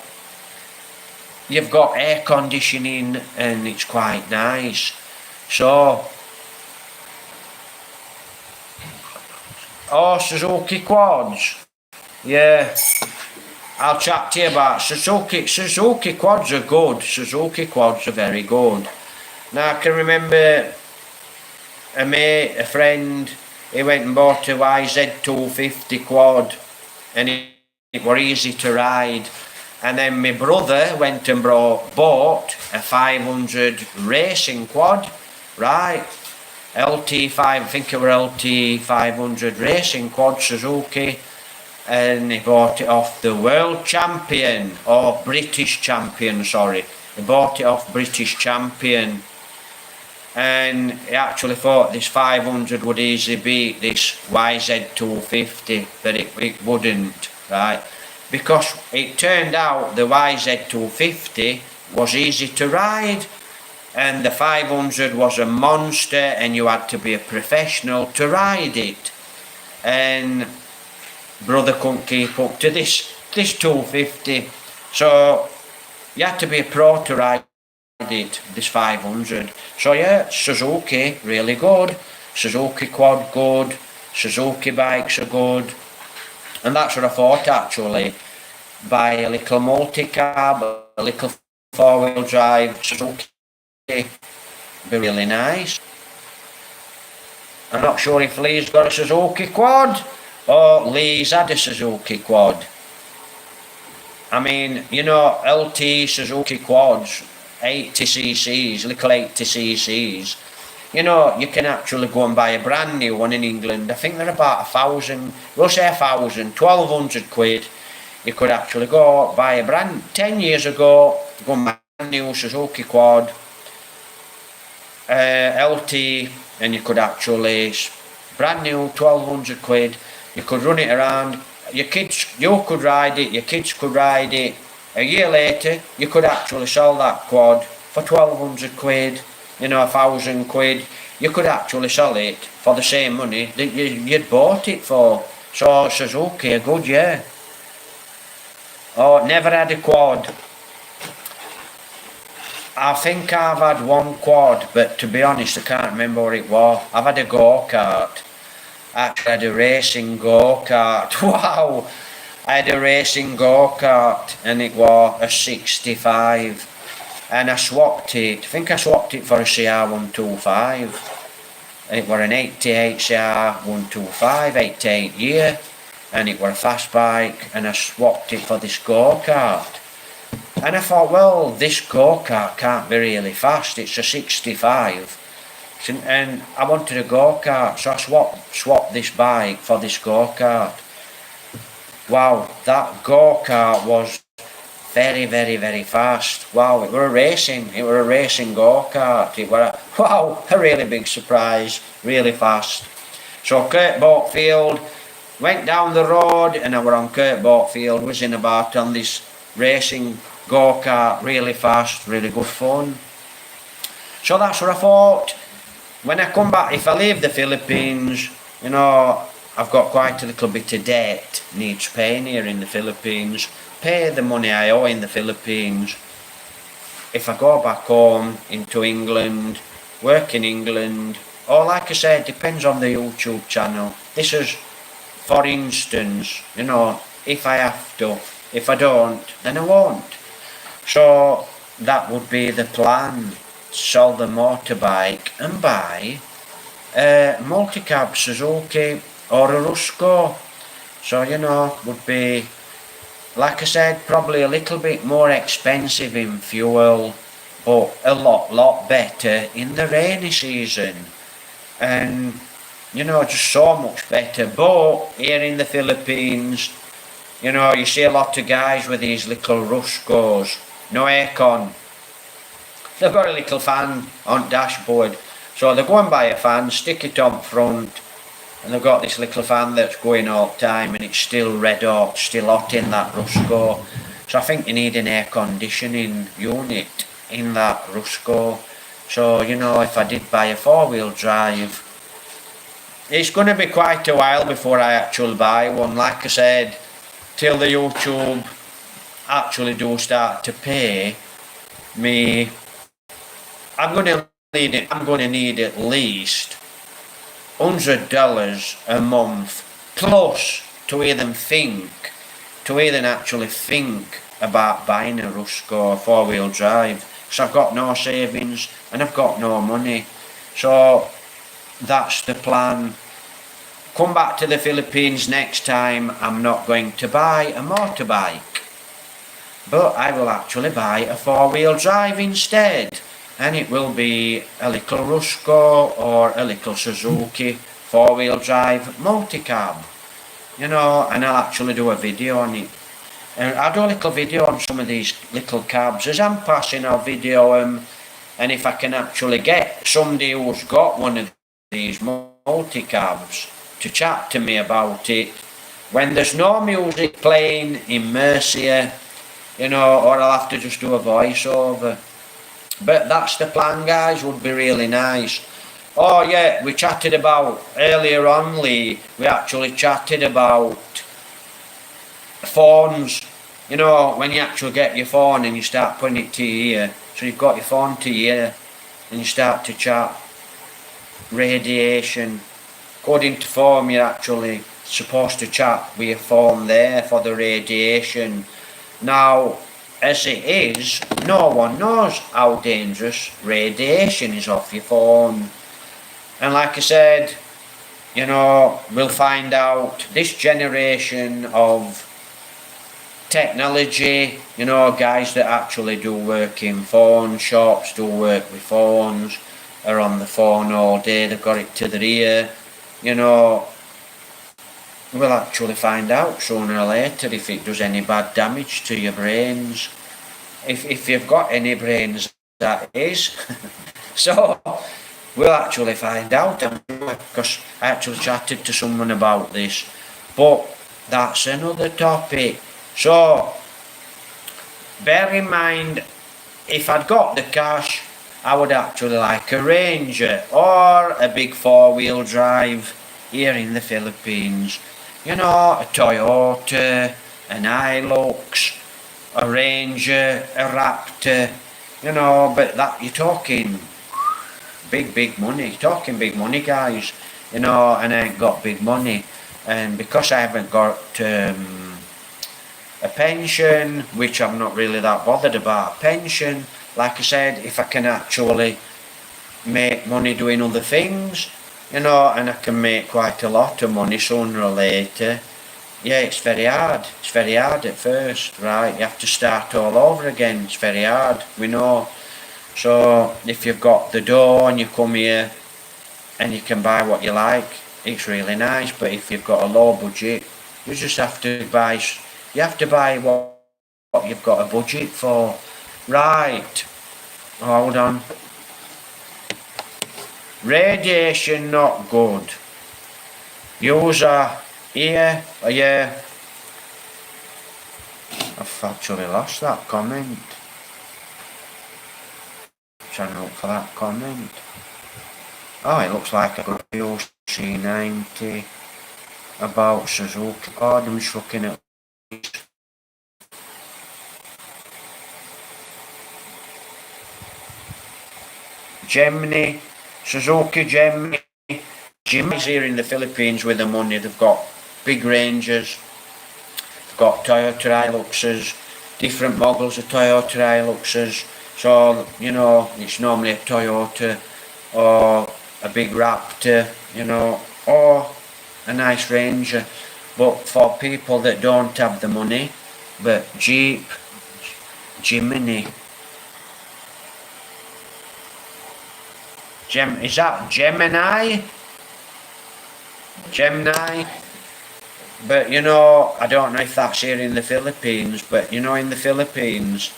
[SPEAKER 1] you've got air conditioning and it's quite nice. So, oh, Suzuki quads, yeah, I'll chat to you about Suzuki quads are good. Suzuki quads are very good. Now I can remember a friend, he went and bought a YZ250 quad, and it were easy to ride. And then my brother went and bought a 500 racing quad, right? LT5, I think it were LT500 racing quad, Suzuki. And he bought it off the world champion, or British champion, sorry. He bought it off British champion. And he actually thought this 500 would easily beat this YZ250, but it wouldn't, right? Because it turned out the YZ250 was easy to ride, and the 500 was a monster, and you had to be a professional to ride it. And brother couldn't keep up to this 250, so you had to be a pro to ride it, this 500. So yeah, Suzuki really good, Suzuki quad good, Suzuki bikes are good, and that's what I thought actually. Buy a little multi-cab, a little four-wheel drive Suzuki, be really nice. I'm not sure if Lee's got a Suzuki quad, or Lee's had a Suzuki quad. I mean, you know, LT Suzuki quads, 80cc's, little 80cc's, you know, you can actually go and buy a brand new one in England. I think they're about 1,000, we'll say 1,000, 1,200 quid. You could actually go buy a 10 years ago, go and buy a brand new Suzuki quad, LT, and you could actually, brand new, 1,200 quid, you could run it around, your kids, you could ride it, your kids could ride it. A year later, you could actually sell that quad for 1,200 quid, you know, 1,000 quid. You could actually sell it for the same money that you'd bought it for. So Suzuki, a good year. Oh, never had a quad. I think I've had one quad, but to be honest, I can't remember what it was. I've had a go-kart. Actually, I had a racing go-kart. Wow! I had a racing go-kart, and it was a 65, and I swapped it. I think I swapped it for a CR125. It were an 88 CR125, 88 year, and it were a fast bike, and I swapped it for this go-kart. And I thought, well, this go-kart can't be really fast, it's a 65. And I wanted a go-kart, so I swapped this bike for this go-kart. Wow, that go-kart was very, very, very fast. Wow, it were a racing go-kart. It were a really big surprise, really fast. So Kurt Boatfield, went down the road, and I were on Kurt Boatfield, was in about on this racing go-kart, really fast, really good fun. So that's what I thought. When I come back, if I leave the Philippines, you know, I've got quite a little bit of debt, needs paying here in the Philippines, pay the money I owe in the Philippines. If I go back home into England, work in England, or like I said, depends on the YouTube channel. This is, for instance, you know, if I have to. If I don't, then I won't. So that would be the plan. Sell the motorbike and buy a multi-cab Suzuki or a Rusco. So, you know, would be, like I said, probably a little bit more expensive in fuel, but a lot better in the rainy season. And, you know, just so much better. But here in the Philippines, you know, you see a lot of guys with these little Ruscos, no aircon. They've got a little fan on dashboard, so they go and buy a fan, stick it on front, and they've got this little fan that's going all the time, and it's still red hot, still hot in that Rusco. So I think you need an air conditioning unit. in that Rusco. So, you know, if I did buy a 4-wheel drive, it's going to be quite a while before I actually buy one. Like I said, till the YouTube actually do start to pay me, I'm going to need at least $100 a month plus to even actually think about buying a Rusco 4-wheel drive, because I've got no savings and I've got no money. So that's the plan. Come back to the Philippines next time. I'm not going to buy a motorbike, but I will actually buy a 4-wheel drive instead, and it will be a little Rusco or a little Suzuki 4-wheel drive multi-cab, you know, and I'll actually do a video on it. And I'll do a little video on some of these little cabs as I'm passing. I'll video them, and if I can actually get somebody who's got one of these multi-cabs to chat to me about it when there's no music playing in Mercia, you know, or I'll have to just do a voiceover. But that's the plan, guys. Would be really nice. Oh yeah, we chatted about earlier on, Lee, we actually chatted about phones. You know, when you actually get your phone and you start putting it to your ear, so you've got your phone to your ear and you start to chat. Radiation. According to phone, you're actually supposed to chat with your phone there for the radiation. Now, as it is, no one knows how dangerous radiation is off your phone. And like I said, you know, we'll find out this generation of technology, you know, guys that actually do work in phone shops, do work with phones, are on the phone all day, they've got it to their ear, you know, we'll actually find out sooner or later if it does any bad damage to your brains. If you've got any brains, that is. So, we'll actually find out, because I actually chatted to someone about this. But that's another topic. So, bear in mind, if I'd got the cash, I would actually like a Ranger or a big 4-wheel drive here in the Philippines. You know, a Toyota, an Hilux, a Ranger, a Raptor, you know, but that you're talking big money. You're talking big money, guys, you know, and I ain't got big money. And because I haven't got a pension, which I'm not really that bothered about, pension, like I said, if I can actually make money doing other things, you know, and I can make quite a lot of money sooner or later, yeah, it's very hard. It's very hard at first, right? You have to start all over again. It's very hard, we know. So if you've got the dough and you come here and you can buy what you like, it's really nice. But if you've got a low budget, you just have to buy, what you've got a budget for. Right, hold on. Radiation not good. User here, yeah. I've actually lost that comment. Trying to look for that comment. Oh, it looks like I got a C90 about Suzuki. Oh, I'm just looking at Gemini, Suzuki Gemini. Gemini's here in the Philippines with the money. They've got big Rangers, they've got Toyota Hiluxes, different models of Toyota Hiluxes. So, you know, it's normally a Toyota or a big Raptor, you know, or a nice Ranger. But for people that don't have the money, but Jeep, Gemini. Is that Gemini? Gemini? But you know, I don't know if that's here in the Philippines, but you know, in the Philippines,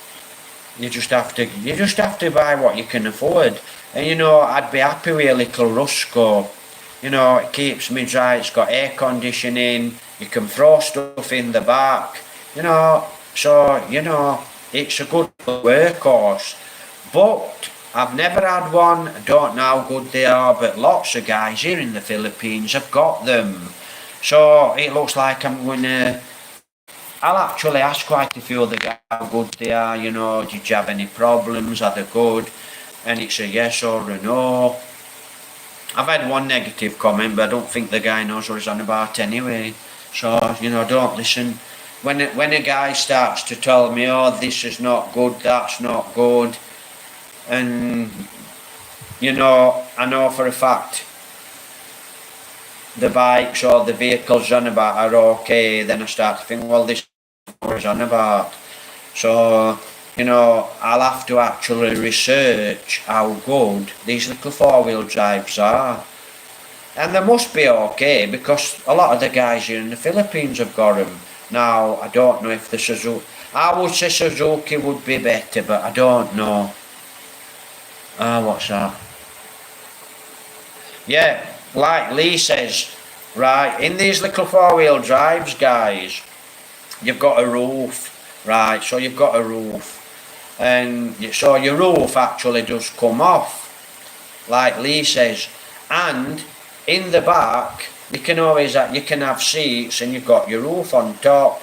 [SPEAKER 1] you just have to buy what you can afford. And you know, I'd be happy with a little Rusco. You know, it keeps me dry, it's got air conditioning, you can throw stuff in the back, you know, so, you know, it's a good workhorse. But I've never had one. I don't know how good they are, but lots of guys here in the Philippines have got them. So it looks like I'm going to... I'll actually ask quite a few of the guys how good they are, you know, did you have any problems, are they good? And it's a yes or a no. I've had one negative comment, but I don't think the guy knows what he's on about anyway. So, you know, don't listen. When a guy starts to tell me, oh, this is not good, that's not good, and, you know, I know for a fact the bikes or the vehicles on about are okay, then I start to think, well, this is what he's on about. So, you know, I'll have to actually research how good these little four-wheel drives are. And they must be okay, because a lot of the guys here in the Philippines have got them. Now, I don't know if the Suzuki... I would say Suzuki would be better, but I don't know. What's that? Yeah, like Lee says, right, in these little four-wheel drives, guys, you've got a roof, right, so you've got a roof. And so your roof actually does come off, like Lee says. And in the back, you can have seats and you've got your roof on top.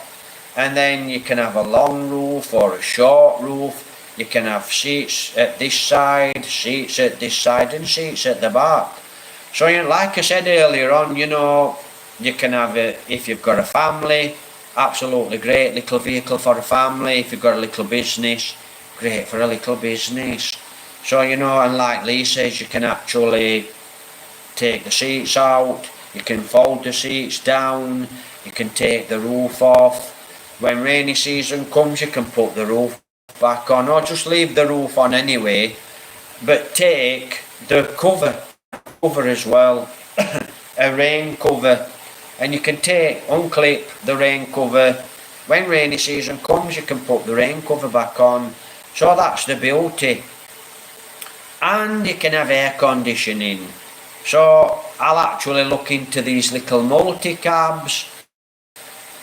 [SPEAKER 1] And then you can have a long roof or a short roof. You can have seats at this side, seats at this side, and seats at the back. So, you know, like I said earlier on, you know, you can have it if you've got a family, absolutely great little vehicle for a family. If you've got a little business, great for a little business. So, you know, and like Lee says, you can actually take the seats out, you can fold the seats down, you can take the roof off. When rainy season comes, you can put the roof back on, or just leave the roof on anyway, but take the cover as well, a rain cover, and you can unclip the rain cover. When rainy season comes, you can put the rain cover back on. So that's the beauty. And you can have air conditioning. So I'll actually look into these little multi-cabs.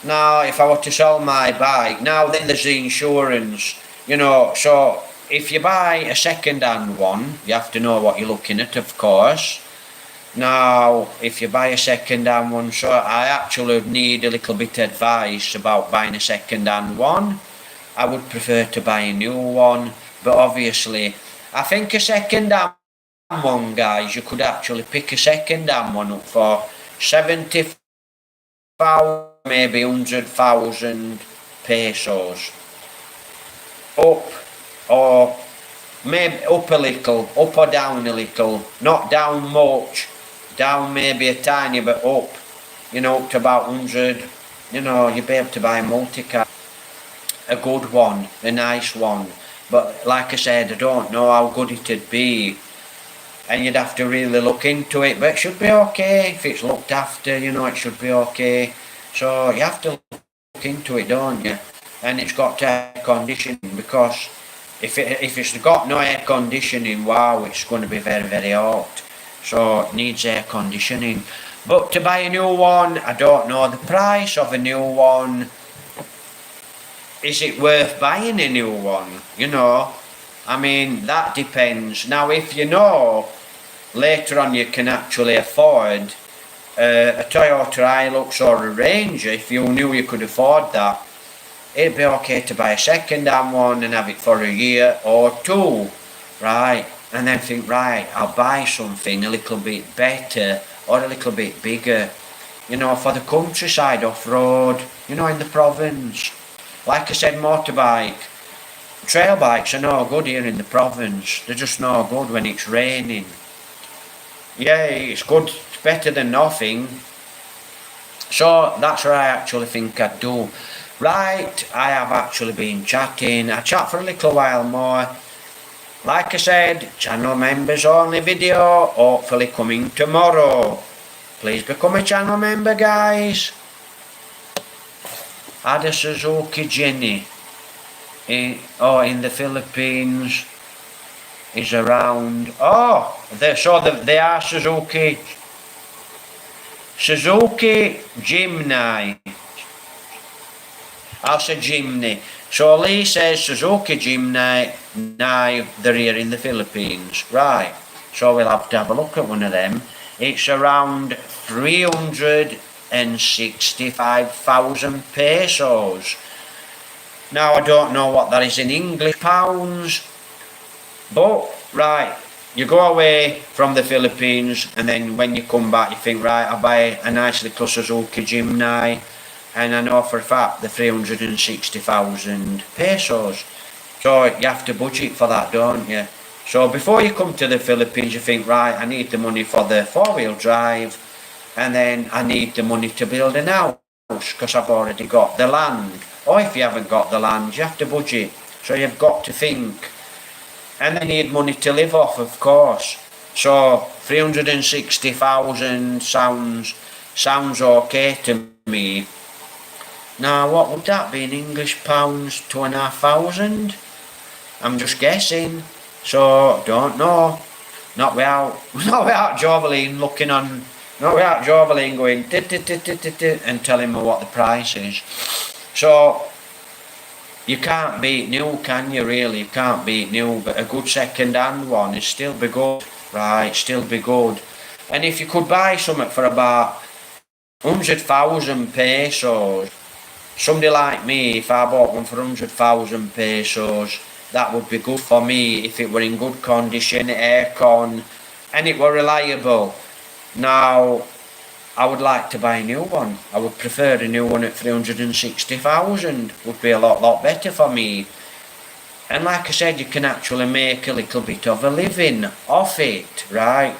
[SPEAKER 1] Now, if I were to sell my bike, now then there's the insurance, you know, so if you buy a second-hand one, you have to know what you're looking at, of course. Now, if you buy a second-hand one, so I actually need a little bit of advice about buying a second-hand one. I would prefer to buy a new one, but obviously, I think a second-hand one, guys, you could actually pick a second-hand one up for 70,000, maybe 100,000 pesos. Up, or maybe up a little, up or down a little, not down much, down maybe a tiny bit up, you know, up to about 100, you know, you'd be able to buy a multi-car, a good one, a nice one. But like I said, I don't know how good it'd be, and you'd have to really look into it, but it should be okay if it's looked after, you know, it should be okay. So you have to look into it, don't you? And it's got air conditioning, because if it's got no air conditioning, wow, it's going to be very, very hot. So it needs air conditioning. But to buy a new one, I don't know the price of a new one. Is it worth buying a new one? You know, I mean, that depends. Now, if you know later on you can actually afford a Toyota Hilux or a Ranger, if you knew you could afford that, it'd be okay to buy a second-hand one and have it for a year or two, right? And then think, right, I'll buy something a little bit better or a little bit bigger, you know, for the countryside, off-road, you know, in the province. Like I said, motorbike, trail bikes are no good here in the province. They're just no good when it's raining. Yeah, it's good, it's better than nothing. So that's what I actually think I'd do. Right, I have actually been chatting. I chat for a little while more. Like I said, channel members only video, hopefully coming tomorrow. Please become a channel member, guys. Had a Suzuki Jenny in the Philippines is around. They are Suzuki Jimny. I'll say Jimny. So Lee says Suzuki Jimny, now they're here in the Philippines. Right, so we'll have to have a look at one of them. It's around 365,000 pesos. Now I don't know what that is in English pounds, but right, you go away from the Philippines and then when you come back you think, right, I'll buy a nice little Suzuki Jimny, and I know for a fact the 360,000 pesos. So you have to budget for that, don't you? So before you come to the Philippines you think, right, I need the money for the four-wheel drive, and then I need the money to build an house because I've already got the land. Or if you haven't got the land, you have to budget. So you've got to think. And they need money to live off, of course. So 360,000 sounds okay to me. Now what would that be in English pounds? 2,500? I'm just guessing. So don't know. Not without Joveline looking on. Not without Joveline going and telling me what the price is. So you can't beat new, can you really? You can't beat new, but a good second-hand one is still be good, right? Still be good. And if you could buy something for about 100,000 pesos, somebody like me, if I bought one for 100,000 pesos, that would be good for me if it were in good condition, aircon, and it were reliable. Now, I would like to buy a new one. I would prefer a new one at 360,000. Would be a lot better for me. And like I said, you can actually make a little bit of a living off it, right?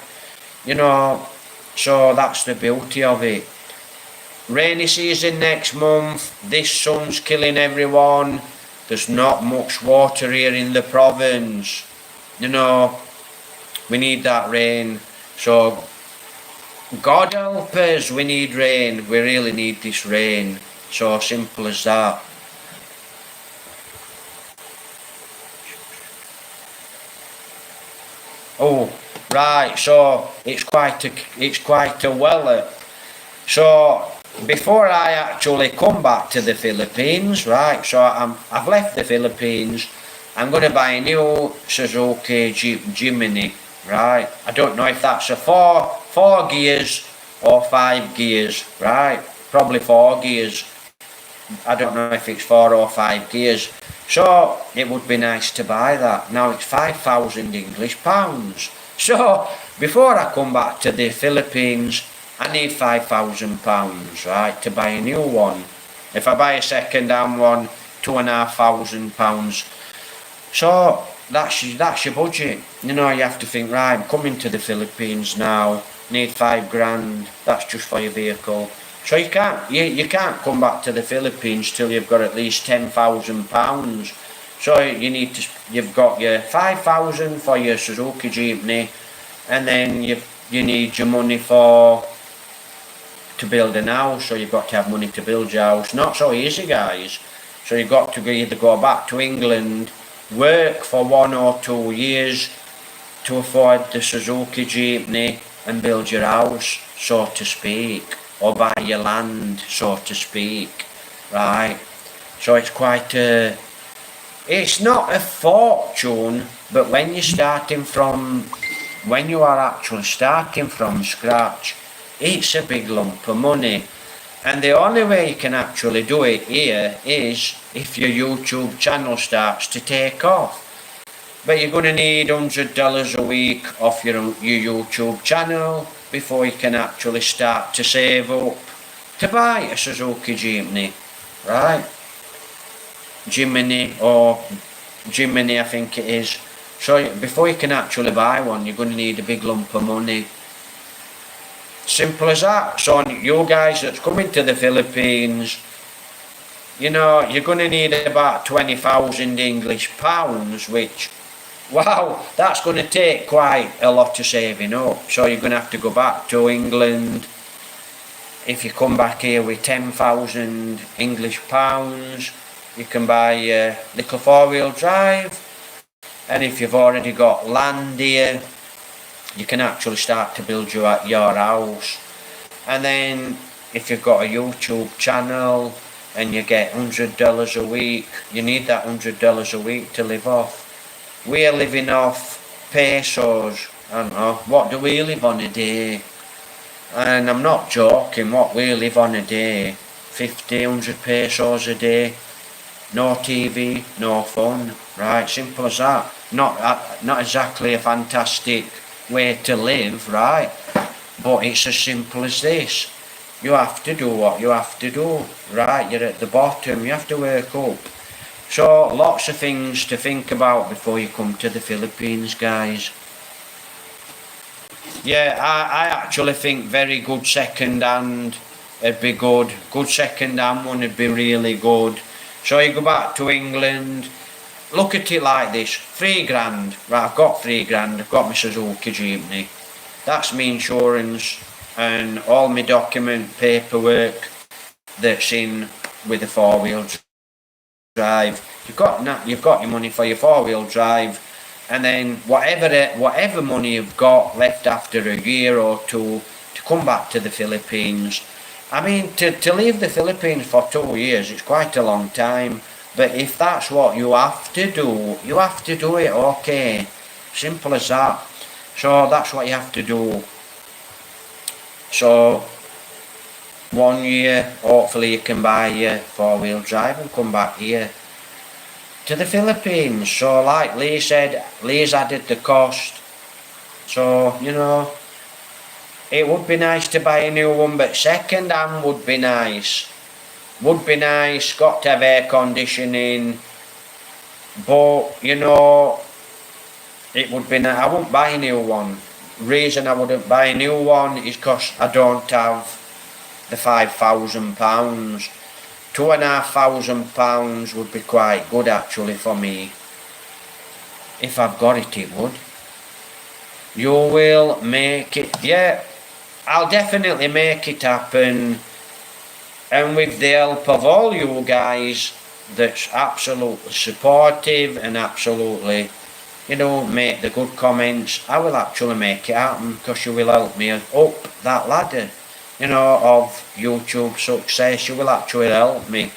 [SPEAKER 1] You know, so that's the beauty of it. Rainy season next month. This sun's killing everyone. There's not much water here in the province. You know, we need that rain. So God help us, we need rain. We really need this rain. So simple as that. Oh, right, so it's quite a weller. So before I actually come back to the Philippines, right, so I've left the Philippines, I'm going to buy a new Suzuki Jimny, right? I don't know if that's a four gears or 5 gears, right? Probably 4 gears. I don't know if it's 4 or 5 gears. So it would be nice to buy that. Now it's 5,000 English pounds. So before I come back to the Philippines, I need 5,000 pounds, right, to buy a new one. If I buy a second-hand one, £2,500. So that's your budget. You know, you have to think, right, I'm coming to the Philippines now, need 5 grand. That's just for your vehicle. So you can't come back to the Philippines till you've got at least £10,000. So you've got your 5,000 for your Suzuki Jeepney, and then you need your money to build an house. So you've got to have money to build your house. Not so easy, guys. So you've got to either go back to England, work for 1 or 2 years to afford the Suzuki Jeepney and build your house, so to speak, or buy your land, so to speak, right? So it's it's not a fortune, but when you are actually starting from scratch, it's a big lump of money. And the only way you can actually do it here is if your YouTube channel starts to take off. But you're going to need $100 a week off your YouTube channel before you can actually start to save up to buy a Suzuki Jeepney, right? Jimny I think it is. So before you can actually buy one, you're going to need a big lump of money. Simple as that. So you guys that's coming to the Philippines, you know, you're going to need about 20,000 English pounds, which, wow, that's going to take quite a lot of saving up. So you're going to have to go back to England. If you come back here with 10,000 English pounds, you can buy a little four-wheel drive. And if you've already got land here, you can actually start to build your house. And then if you've got a YouTube channel, and you get $100 a week. You need that $100 a week to live off. We're living off pesos. I don't know, what do we live on a day? And I'm not joking, what we live on a day, 50, 100 pesos a day. No TV, no fun, right? Simple as that. Not exactly a fantastic way to live, right? But it's as simple as this. You have to do what you have to do, right? You're at the bottom, you have to work up. So lots of things to think about before you come to the Philippines, guys. Yeah, I actually think very good second hand would be good. Good second hand one would be really good. So you go back to England, look at it like this, £3,000, right, I've got £3,000, I've got my Suzuki Jeepney, that's my insurance and all my document paperwork that's in with the 4-wheel drive. You've got your money for your 4-wheel drive, and then whatever money you've got left after a year or two to come back to the Philippines. I mean, to leave the Philippines for 2 years, it's quite a long time. But if that's what you have to do, you have to do it, okay. Simple as that. So that's what you have to do. So 1 year, hopefully you can buy your 4-wheel drive and come back here to the Philippines. So like Lee said, Lee's added the cost. So, you know, it would be nice to buy a new one, but second hand would be nice. Would be nice, got to have air conditioning. But, you know, it would be nice. I wouldn't buy a new one. Reason I wouldn't buy a new one is because I don't have the £5,000. £2,500 would be quite good actually for me. If I've got it, it would. You will make it, yeah. I'll definitely make it happen, and with the help of all you guys that's absolutely supportive and absolutely, you know, make the good comments, I will actually make it happen, because you will help me up that ladder, you know, of YouTube success. You will actually help me.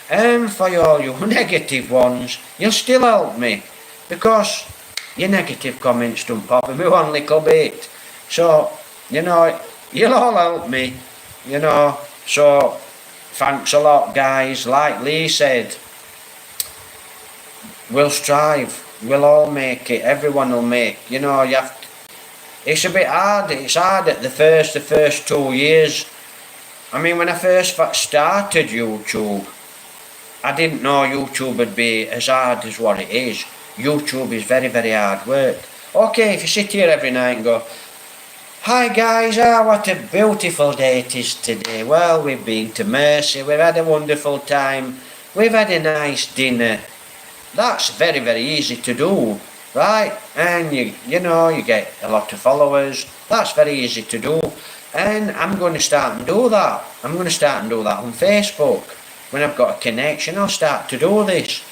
[SPEAKER 1] And for all you negative ones, you'll still help me, because your negative comments don't bother me one little bit. So, you know, you'll all help me, you know. So thanks a lot, guys. Like Lee said, we'll strive, we'll all make it, everyone will make, you know. You have to, it's a bit hard, it's hard at the first 2 years. I mean, when I first started YouTube, I didn't know YouTube would be as hard as what it is. YouTube is very, very hard work. Okay, if you sit here every night and go, "Hi guys, what a beautiful day it is today. Well, we've been to Mercy, we've had a wonderful time, we've had a nice dinner." That's very, very easy to do, right? And you know, you get a lot of followers. That's very easy to do. And I'm going to start and do that. I'm going to start and do that on Facebook. When I've got a connection, I'll start to do this.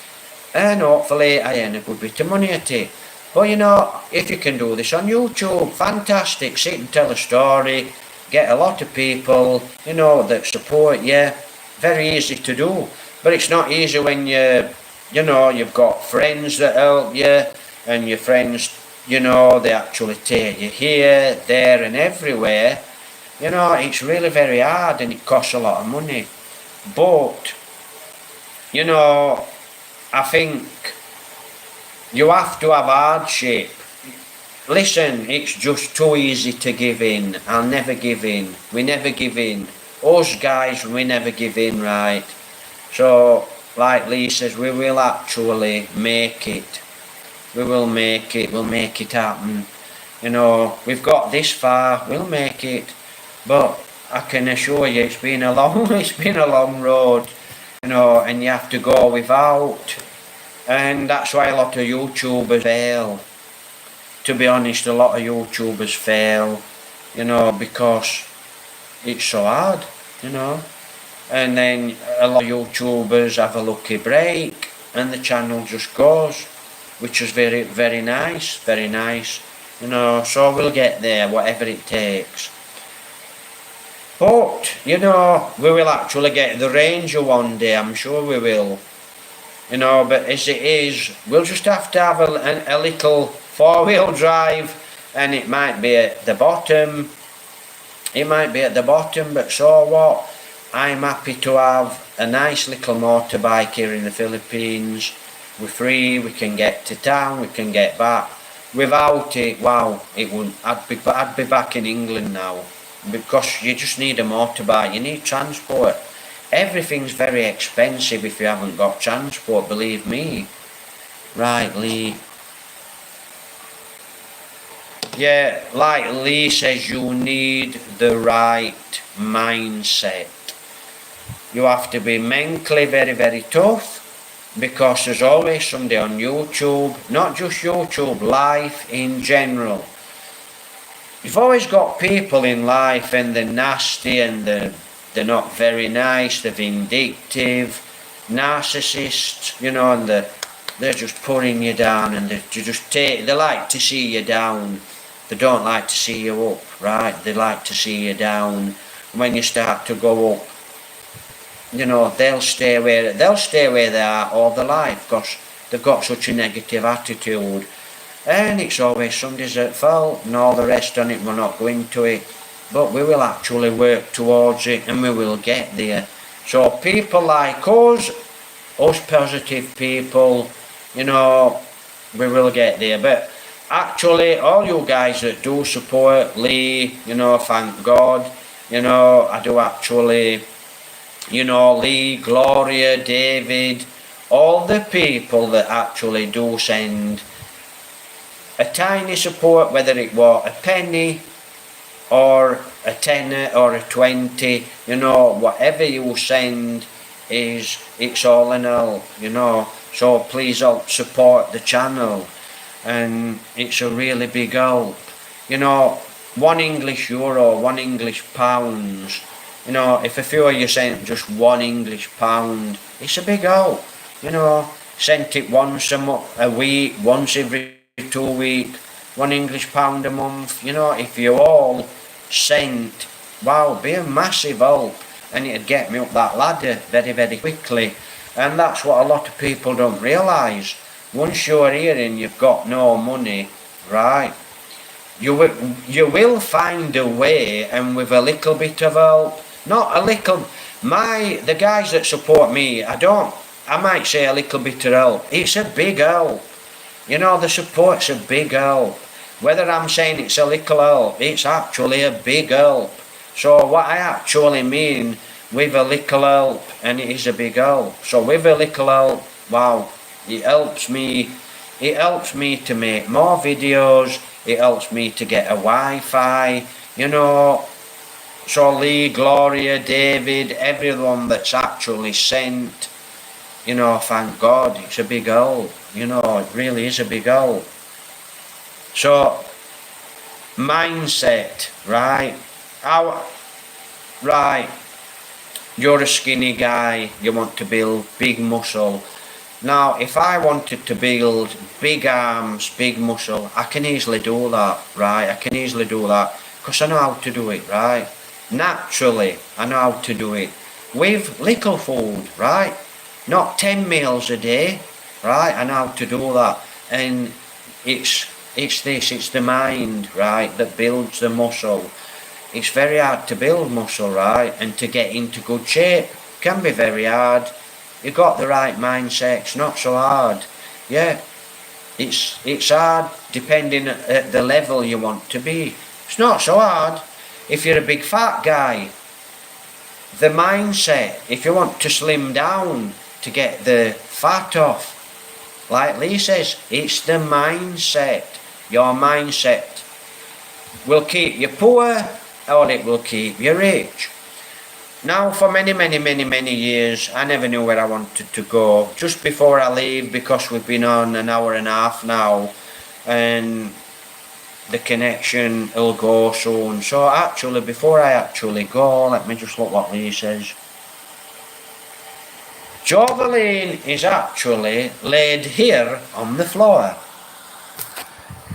[SPEAKER 1] And hopefully I earn a good bit of money at it. But you know, if you can do this on YouTube, fantastic. Sit and tell a story, get a lot of people, you know, that support you. Very easy to do. But it's not easy when you know, you've got friends that help you, and your friends, you know, they actually take you here, there and everywhere. You know, it's really very hard, and it costs a lot of money. But, you know, I think you have to have hardship. Listen, it's just too easy to give in. I'll never give in. We never give in. Us guys, we never give in, right? So, like Lee says, we will actually make it. We will make it. We'll make it happen. You know, we've got this far. We'll make it. But I can assure you, it's been a long road. You know, and you have to go without. And that's why a lot of YouTubers fail. To be honest, a lot of YouTubers fail, you know, because it's so hard, you know. And then a lot of YouTubers have a lucky break and the channel just goes, which is very, very nice, you know. So we'll get there, whatever it takes. But, you know, we will actually get the Ranger one day, I'm sure we will. You know, but as it is, we'll just have to have a little four-wheel drive, and it might be at the bottom. It might be at the bottom, but so what? I'm happy to have a nice little motorbike here in the Philippines. We're free, we can get to town, we can get back. Without it, wow, it wouldn't. I'd be back in England now, because you just need a motorbike. You need transport. Everything's very expensive if you haven't got transport, believe me. Right, Lee. Yeah, like Lee says, you need the right mindset. You have to be mentally very, very tough, because there's always somebody on YouTube, not just YouTube, life in general. You've always got people in life, and they're nasty, and they're not very nice, they're vindictive, narcissists, you know, and they're just putting you down, and they like to see you down. They don't like to see you up, right? They like to see you down. When you start to go up, you know, they'll stay where they are all their life, because they've got such a negative attitude. And it's always somebody's at fault, and all the rest on it, we're not going to it. But we will actually work towards it, and we will get there. So people like us positive people, you know, we will get there. But actually, all you guys that do support Lee, you know, thank God, you know, I do actually, you know, Lee, Gloria, David, all the people that actually do send a tiny support, whether it was a penny or a tenner or a 20, you know, whatever you send it's all in all, you know. So please help support the channel, and it's a really big help. You know, €1 English, €1 English pounds, you know, if a few of you sent just £1 English pound, it's a big help, you know. Sent it once a week, once every 2 weeks, £1 English pound a month, you know. If you all sent, wow, be a massive help, and it'd get me up that ladder very, very quickly. And that's what a lot of people don't realise. Once you're here and you've got no money, right, you will find a way, and with a little bit of help, not a little, the guys that support me, I might say a little bit of help, it's a big help. You know, the support's a big help. Whether I'm saying it's a little help, it's actually a big help. So what I actually mean with a little help, and it is a big help. So with a little help, wow, it helps me to make more videos, it helps me to get a Wi-Fi, you know. So Lee, Gloria, David, everyone that's actually sent, you know, thank God, it's a big help, you know, it really is a big help. So, mindset, right? Right, you're a skinny guy, you want to build big muscle. Now, if I wanted to build big arms, big muscle, I can easily do that, right? I can easily do that, because I know how to do it, right? Naturally, I know how to do it. With little food, right? Not 10 meals a day, right? I know how to do that. And it's the mind, right, that builds the muscle. It's very hard to build muscle, right, and to get into good shape can be very hard. You got the right mindset, it's not so hard. Yeah, it's hard depending at the level you want to be. It's not so hard if you're a big fat guy. The mindset, if you want to slim down to get the fat off, like Lee says, it's the mindset. Your mindset will keep you poor, or it will keep you rich. Now, for many, many, many, many years, I never knew where I wanted to go. Just before I leave, because we've been on an hour and a half now, and the connection will go soon. So actually, before I actually go, let me just look what Lee says. Joveline is actually laid here on the floor.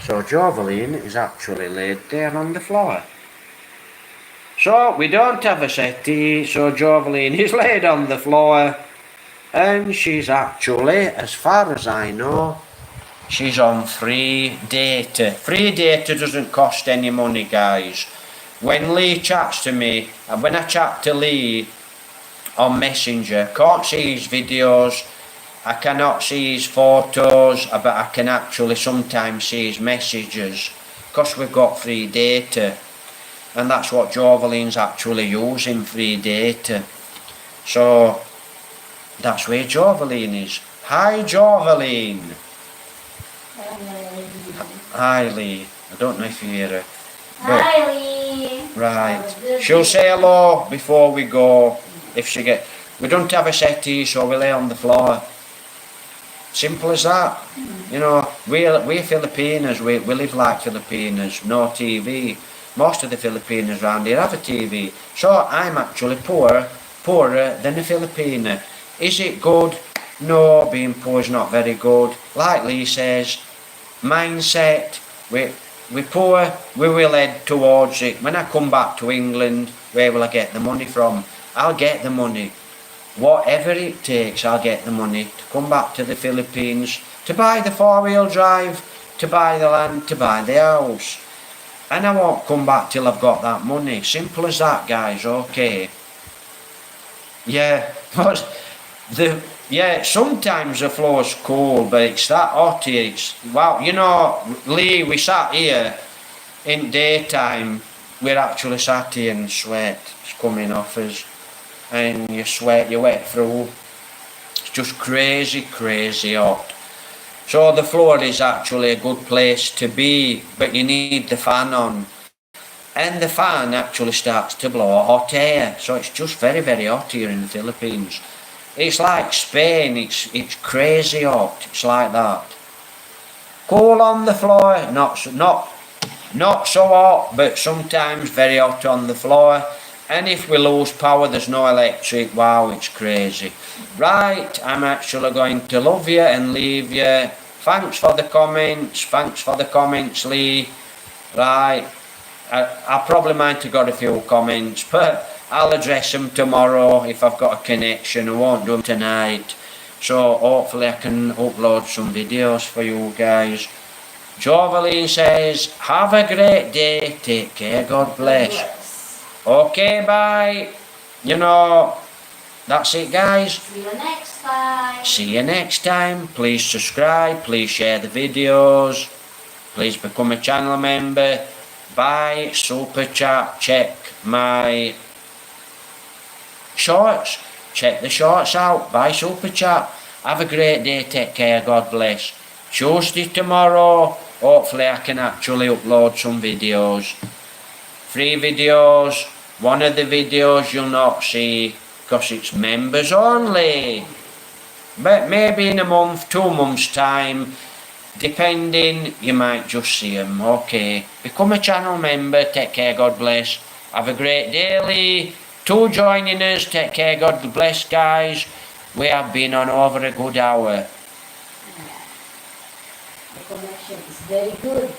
[SPEAKER 1] So Joveline is actually laid there on the floor. So we don't have a settee, so Joveline is laid on the floor, and she's actually, as far as I know, she's on free data. Free data doesn't cost any money, guys. When Lee chats to me, and when I chat to Lee on Messenger, can't see his videos, I cannot see his photos, but I can actually sometimes see his messages, because we've got free data. And that's what Joveline's actually using, free data. So that's where Joveline is. Hi Joveline. Hi Lee. I don't know if you hear her.
[SPEAKER 2] Hi, Lee.
[SPEAKER 1] Right. She'll say hello before we go. If she get, we don't have a settee, so we lay on the floor. Simple as that. You know, we're Filipinos. We live like Filipinos. No TV. Most of the Filipinos around here have a TV. So I'm actually poorer than a Filipino. Is it good? No, being poor is not very good. Like Lee says, mindset, we're poor, we will head towards it. When I come back to England, where will I get the money from? I'll get the money. Whatever it takes, I'll get the money to come back to the Philippines, to buy the 4-wheel drive, to buy the land, to buy the house. And I won't come back till I've got that money. Simple as that, guys, okay. Yeah, but sometimes the floor's cool, but it's that hot here. Wow, you know, Lee, we sat here in daytime. We're actually sat here and sweat is coming off us. And you sweat, you wet through. It's just crazy, crazy hot. So the floor is actually a good place to be, but you need the fan on. And the fan actually starts to blow hot air. So it's just very, very hot here in the Philippines. It's like Spain, it's crazy hot. It's like that. Cool on the floor, not so hot, but sometimes very hot on the floor. And if we lose power, there's no electric. Wow, it's crazy. Right, I'm actually going to love you and leave you. Thanks for the comments. Thanks for the comments, Lee. Right, I probably might have got a few comments, but I'll address them tomorrow if I've got a connection. I won't do them tonight. So hopefully I can upload some videos for you guys. Joveline says, have a great day. Take care. God bless. Okay, bye. You know, that's it, guys.
[SPEAKER 2] See you next time.
[SPEAKER 1] See you next time. Please subscribe. Please share the videos. Please become a channel member. Buy Super Chat. Check my shorts. Check the shorts out. Buy Super Chat. Have a great day. Take care. God bless. Tuesday tomorrow. Hopefully I can actually upload some videos. Free videos. One of the videos you'll not see because it's members only. But maybe in a month, 2 months time, depending, you might just see them. Okay. Become a channel member. Take care. God bless. Have a great day, Lee. 2 joining us. Take care. God bless, guys. We have been on over a good hour.
[SPEAKER 2] The connection is very good.